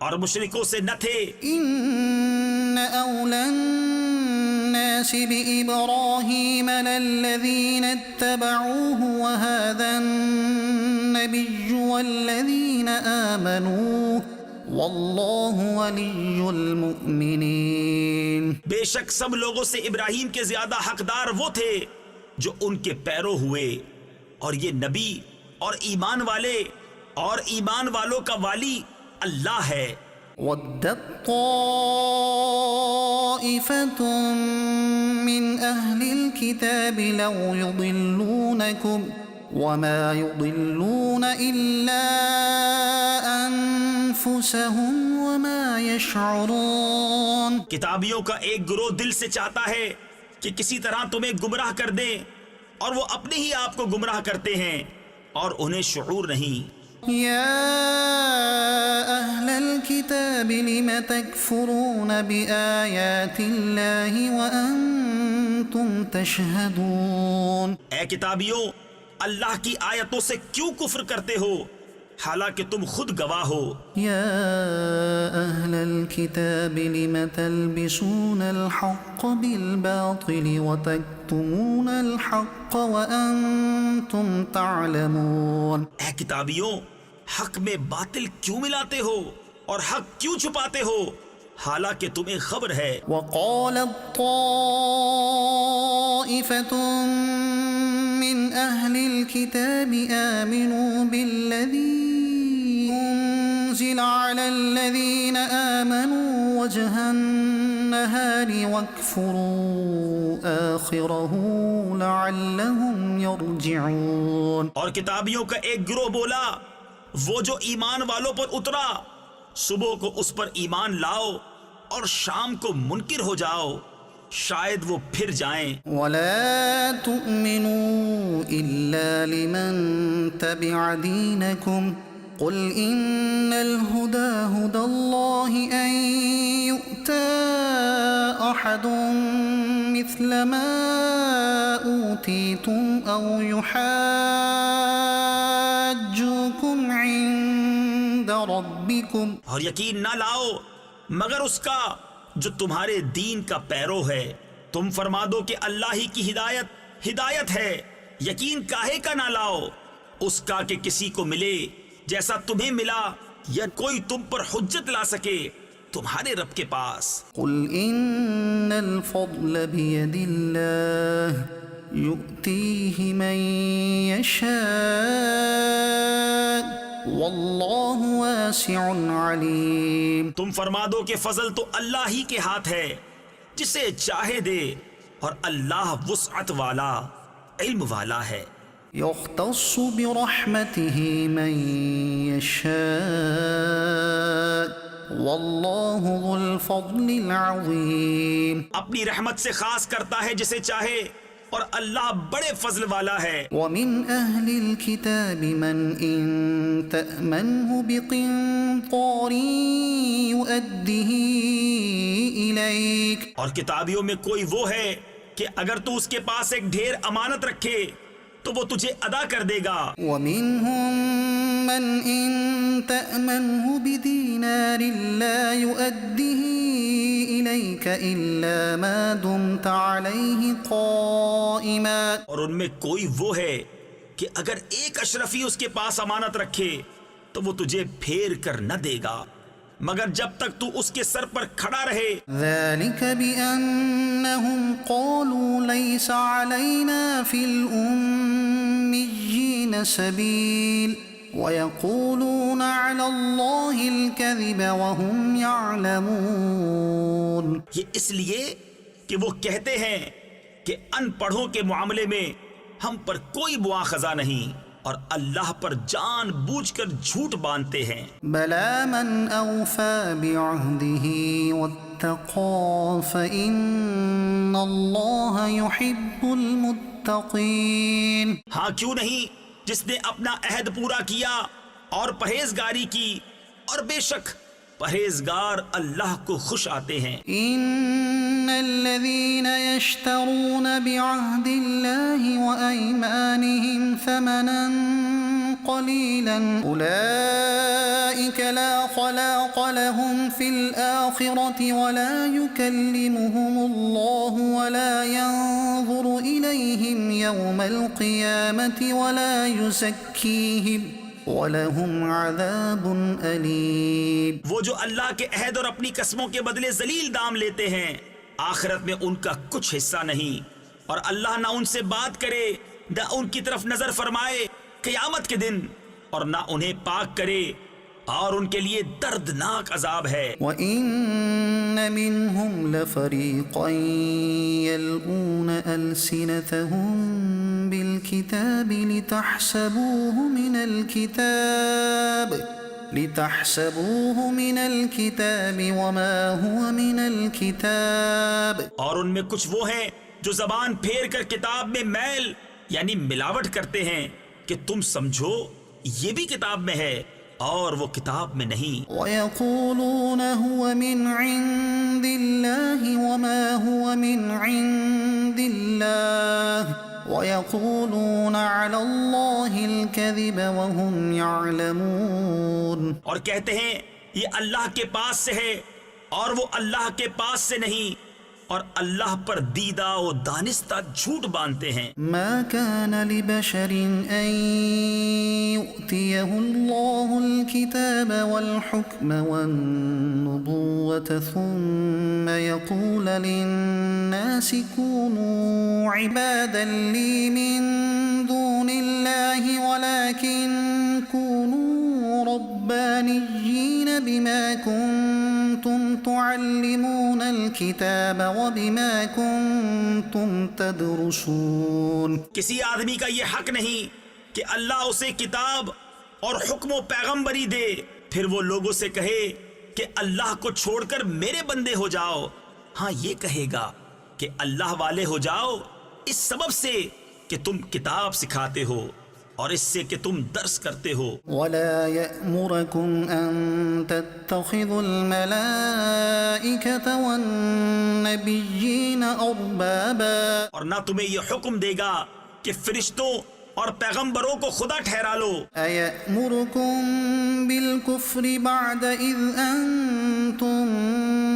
اور مشرکوں سے نہ تھے. إن أولى الناس بإبراهيم للذين اتبعوه وهذا النبي والذين آمنوا والله ولي المؤمنين. بے شک سب لوگوں سے ابراہیم کے زیادہ حقدار وہ تھے جو ان کے پیرو ہوئے اور یہ نبی اور ایمان والے اور ایمان والوں کا والی اللہ ہے. وَدَّتْ طَائِفَةٌ مِّنْ أَهْلِ الْكِتَابِ لَوْ يُضِلُّونَكُمْ وَمَا يُضِلُّونَ إِلَّا أَنفُسَهُمْ وَمَا يَشْعُرُونَ. کتابیوں کا ایک گروہ دل سے چاہتا ہے کہ کسی طرح تمہیں گمراہ کر دیں اور وہ اپنے ہی آپ کو گمراہ کرتے ہیں اور انہیں شعور نہیں. يا أهل الكتاب لم تكفرون بآيات الله وأنتم تشهدون. اے کتابیوں اللہ کی آیتوں سے کیوں کفر کرتے ہو حالانکہ تم خود گواہ ہو. يا أهل الكتاب لم تلبسون الحق بالباطل وتكتمون الحق وأنتم تعلمون. اے کتابیوں حق میں باطل کیوں ملاتے ہو اور حق کیوں چھپاتے ہو حالانکہ تمہیں خبر ہے. وقالت طائفة من أهل الكتاب آمنوا بالذي أنزل على الذين آمنوا وجه النهار واكفروا آخره لعلهم يرجعون. اور کتابیوں کا ایک گروہ بولا وہ جو ایمان والوں پر اترا صبح کو اس پر ایمان لاؤ اور شام کو منکر ہو جاؤ شاید وہ پھر جائیں. ولا تؤمنوا إلا لمن تبع دينكم قل إن الهدى هدى الله أن يؤتى أحد مثل ما أوتيتم أو يحاجوكم عند ربكم. اور یقین نہ لاؤ مگر اس کا جو تمہارے دین کا پیرو ہے. تم فرما دو کہ اللہ ہی کی ہدایت ہے. یقین کاہے کا نہ لاؤ اس کا کہ کسی کو ملے جیسا تمہیں ملا یا کوئی تم پر حجت لا سکے تمہارے رب کے پاس. قل إن الفضل بيد الله يؤتيه من يشاء والله واسع عليم. تم فرما دو کہ فضل تو اللہ ہی کے ہاتھ ہے جسے چاہے دے اور اللہ وسعت والا علم والا ہے. يختص برحمته من يشاء والله ذو الفضل العظيم. اپنی رحمت سے خاص کرتا ہے جسے چاہے اور اللہ بڑے فضل والا ہے. ومن أهل الكتاب من إن تأمنه بقنطار يؤديه إليك. اور کتابیوں میں کوئی وہ ہے کہ اگر تو اس کے پاس ایک ڈھیر امانت رکھے تو وہ تجھے ادا کر دے گا. ومنهم من إن تأمنه بدينار لا يؤديه إليك إلا ما دمت عليه قائما. اور ان میں کوئی وہ ہے کہ اگر ایک اشرفی اس کے پاس امانت رکھے تو وہ تجھے پھیر کر نہ دے گا مگر جب تک تو اس کے سر پر کھڑا رہے. ذلك بأنهم قالوا ليس علينا في الأميين سبيل ويقولون على الله الكذب وهم يعلمون. یہ اس لیے کہ وہ کہتے ہیں کہ ان پڑھوں کے معاملے میں ہم پر کوئی مواخذہ نہیں اور اللہ پر جان بوجھ کر جھوٹ باندھتے ہیں. بلى من أوفى بعهده واتقى فإن الله يحب المتقين. ہاں کیوں نہیں، جس نے اپنا عہد پورا کیا اور پرہیزگاری کی، اور بے شک پرہیزگار اللہ کو خوش آتے ہیں. إن الذين يشترون بعهد الله وأيمانهم ثمنا قليلا أولئك لا خلاق لهم في الآخرة ولا يكلمهم الله ولا ينظر إليهم يوم القيامة ولا يزكيهم وَلَهُمْ عَذَابٌ أَلِيمٌ. وہ جو اللہ کے عہد اور اپنی قسموں کے بدلے ذلیل دام لیتے ہیں، آخرت میں ان کا کچھ حصہ نہیں، اور اللہ نہ ان سے بات کرے، نہ ان کی طرف نظر فرمائے قیامت کے دن، اور نہ انہیں پاک کرے، اور ان کے لیے دردناک عذاب ہے. وَإِنَّ مِنْهُمْ لَفَرِيقًا يَلْوُونَ أَلْسِنَتَهُمْ بِالْكِتَابِ لِتَحْسَبُوهُ مِنَ الْكِتَابِ وَمَا هُوَ مِنَ الْكِتَابِ. اور ان میں کچھ وہ ہیں جو زبان پھیر کر کتاب میں میل یعنی ملاوٹ کرتے ہیں کہ تم سمجھو یہ بھی کتاب میں ہے اور وہ کتاب میں نہیں. وَيَقُولُونَ هُوَ مِنْ عِنْدِ اللَّهِ وَمَا هُوَ مِنْ عِنْدِ اللَّهِ وَيَقُولُونَ عَلَى اللَّهِ الْكَذِبَ وَهُمْ يَعْلَمُونَ. اور کہتے ہیں یہ اللہ کے پاس سے ہے اور وہ اللہ کے پاس سے نہیں، اور اللہ پر دیدہ و دانستہ جھوٹ باندھتے ہیں. ما كان لبشر ان يؤتيه الله الكتاب والحكم والنبوة ثم يقول للناس كونوا عبادا لي من دون الله ولكن كونوا ربانيين بما كنتم تعلمون الكتاب وبما كنتم تدرسون. کسی آدمی کا یہ حق نہیں کہ اللہ اسے کتاب اور حکم و پیغمبری دے پھر وہ لوگوں سے کہے کہ اللہ کو چھوڑ کر میرے بندے ہو جاؤ. ہاں یہ کہے گا کہ اللہ والے ہو جاؤ اس سبب سے کہ تم کتاب سکھاتے ہو اور اس سے کہ تم درس کرتے ہو. ولا يأمركم أن تتخذوا الملائكة والنبيين أربابا. اور نہ تمہیں یہ حکم دے گا کہ فرشتوں اور پیغمبروں کو خدا ٹھہرا لو. أيأمركم بالكفر بعد إذ أنتم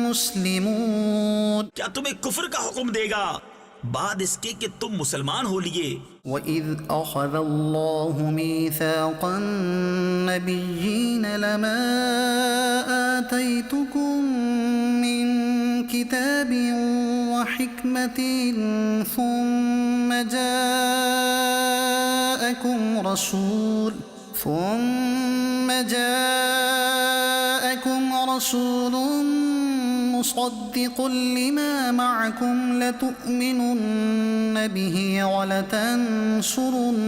مسلمون. کیا تمہیں کفر کا حکم دے گا بعد اس کے کہ تم مسلمان ہو لیے. وَإِذْ أَخَذَ اللَّهُ مِيثَاقَ النَّبِيِّينَ لَمَا آتَيْتُكُم مِّن كِتَابٍ وَحِكْمَةٍ ثُمَّ جَاءَكُمْ رَسُولٌ مصدق لما معكم لتؤمنن به ولتنصرنه.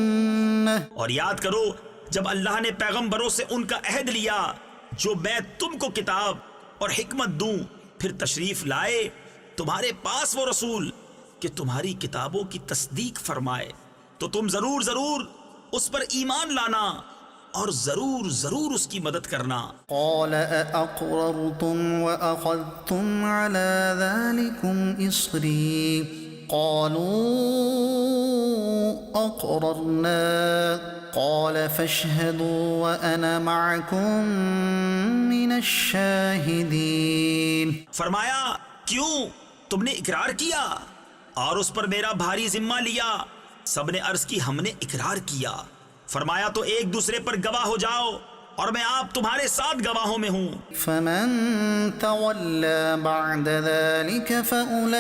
اور یاد کرو جب اللہ نے پیغمبروں سے ان کا عہد لیا جو میں تم کو کتاب اور حکمت دوں، پھر تشریف لائے تمہارے پاس وہ رسول کہ تمہاری کتابوں کی تصدیق فرمائے، تو تم ضرور اس پر ایمان لانا اور ضرور اس کی مدد کرنا. قال أأقررتم وأخذتم على ذلكم إصري قالوا أقررنا قال فاشهدوا وأنا معكم من الشاهدين. فرمایا کیوں تم نے اقرار کیا اور اس پر میرا بھاری ذمہ لیا، سب نے عرض کی ہم نے اقرار کیا۔ فرمایا تو ایک دوسرے پر گواہ ہو جاؤ اور میں آپ تمہارے ساتھ گواہوں میں ہوں۔ فمن تولى بعد ذلك فأولئك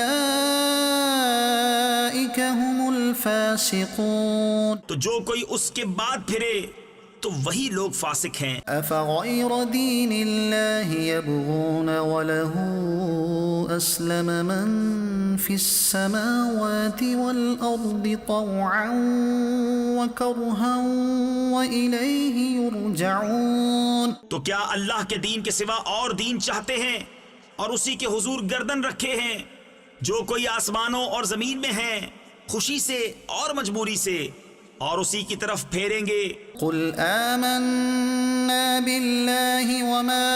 هم الفاسقون۔ تو جو کوئی اس کے بعد پھرے تو وہی لوگ فاسق ہیں۔ أفغير دين الله يبغون وله أسلم من في السماوات والأرض طوعا وكرها وإليه يرجعون۔ تو کیا اللہ کے دین کے سوا اور دین چاہتے ہیں اور اسی کے حضور گردن رکھے ہیں؟ جو کوئی آسمانوں اور زمین میں ہیں خوشی سے اور مجبوری سے، اور اسی کی طرف پھیریں گے۔ قل آمنا بالله وما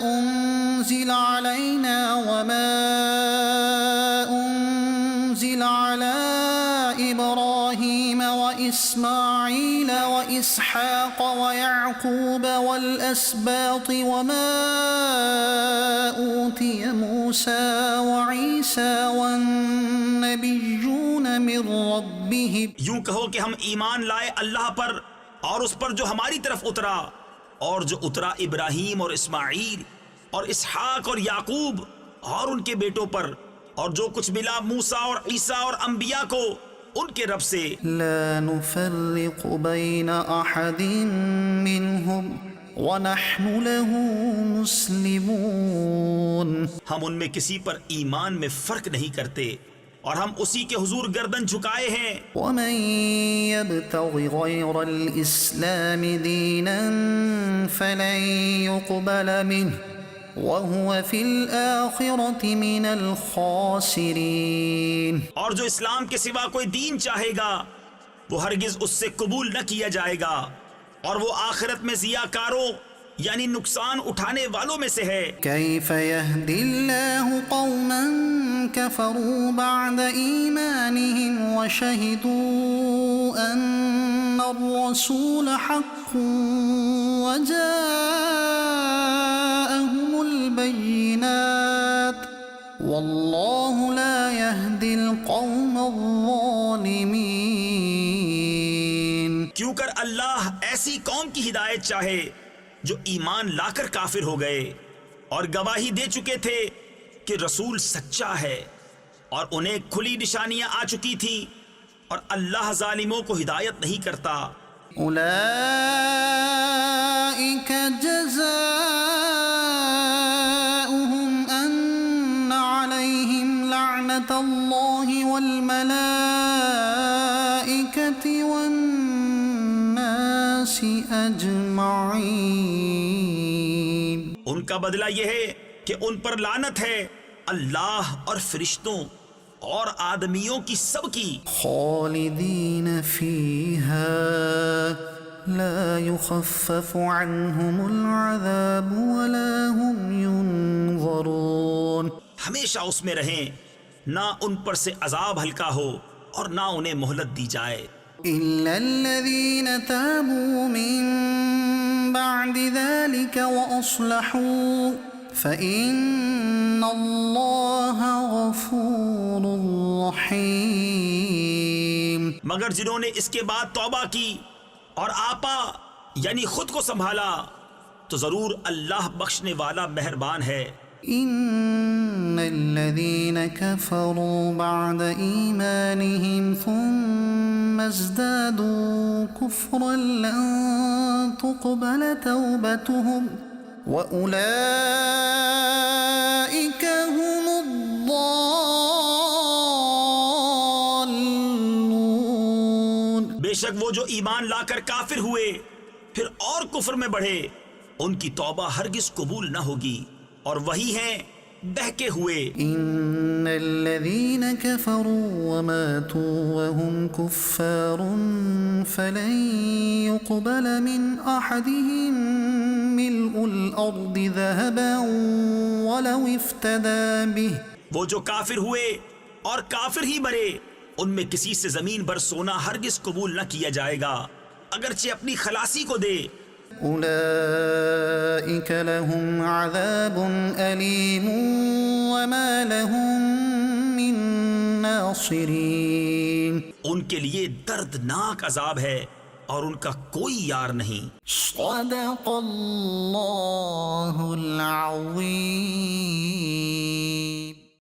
أنزل علينا وما أنزل على إبراهيم وإسماعيل وإسحاق ويعقوب والأسباط وما أوتي موسى وعيسى والنبيون من ربهم۔ یوں کہو کہ ہم ایمان لائے اللہ پر اور اس پر جو ہماری طرف اترا، اور جو اترا ابراہیم اور اسماعیل اور اسحاق اور یعقوب اور ان کے بیٹوں پر، اور جو کچھ ملا موسیٰ اور عیسیٰ اور انبیاء کو ان کے رب سے۔ لا نفرق بين أحد منهم ونحن له مسلمون۔ ہم ان میں کسی پر ایمان میں فرق نہیں کرتے اور ہم اسی کے حضور گردن جھکائے ہیں۔ ومن يبتغ غير الإسلام دينا فلن يقبل منه وهو في الآخرة من الخاسرين۔ اور جو اسلام کے سوا کوئی دین چاہے گا وہ ہرگز اس سے قبول نہ کیا جائے گا، اور وہ آخرت میں ضیاء کاروں یعنی نقصان اٹھانے والوں میں سے ہے۔ كيف يهدي الله قوما كفروا بعد إيمانهم وشهدوا أن الرسول حق وجاءهم البينات والله لا يهدي القوم الظالمين۔ کیوں کر اللہ ایسی قوم کی ہدایت چاہے جو ایمان لا کر کافر ہو گئے اور گواہی دے چکے تھے کہ رسول سچا ہے، اور انہیں کھلی نشانیاں آ چکی تھیں، اور اللہ ظالموں کو ہدایت نہیں کرتا۔ أولئك جزاؤهم أن عليهم لعنة الله والملائكة والناس أجمعين۔ ان کا بدلہ یہ ہے کہ ان پر لعنت ہے اللہ اور فرشتوں اور آدمیوں کی سب کی۔ خالدين فيها لا يخفف عنهم العذاب ولا هم ينظرون۔ ہمیشہ اس میں رہیں، نہ ان پر سے عذاب ہلکا ہو اور نہ انہیں مہلت دی جائے۔ إلا الذين تابوا من بعد ذلك وأصلحوا فإن الله غفور رحيم۔ مگر جنہوں نے اس کے بعد توبہ کی اور آپا یعنی خود کو سنبھالا تو ضرور اللہ بخشنے والا مہربان ہے۔ إن الذين كفروا بعد إيمانهم ثم ازدادوا كفرا لن تقبل توبتهم وأولئك هم الضالون۔ بے شک وہ جو ایمان لا کر کافر ہوئے پھر اور کفر میں بڑھے ان کی توبہ ہرگز قبول نہ ہوگی، اور وہی ہیں بہکے ہوئے۔ إن الذين كفروا وماتوا وهم كفار فلن يقبل من أحدهم ملء الأرض ذهبا ولو افتدى به۔ وہ جو کافر ہوئے اور کافر ہی مرے ان میں کسی سے زمین بھر سونا ہرگز قبول نہ کیا جائے گا اگرچہ اپنی خلاصی کو دے۔ أولئك لهم عذاب أليم وما لهم من ناصرين. ان کے لیے دردناک عذاب ہے اور ان کا کوئی یار نہیں. صدق اللہ العظیم.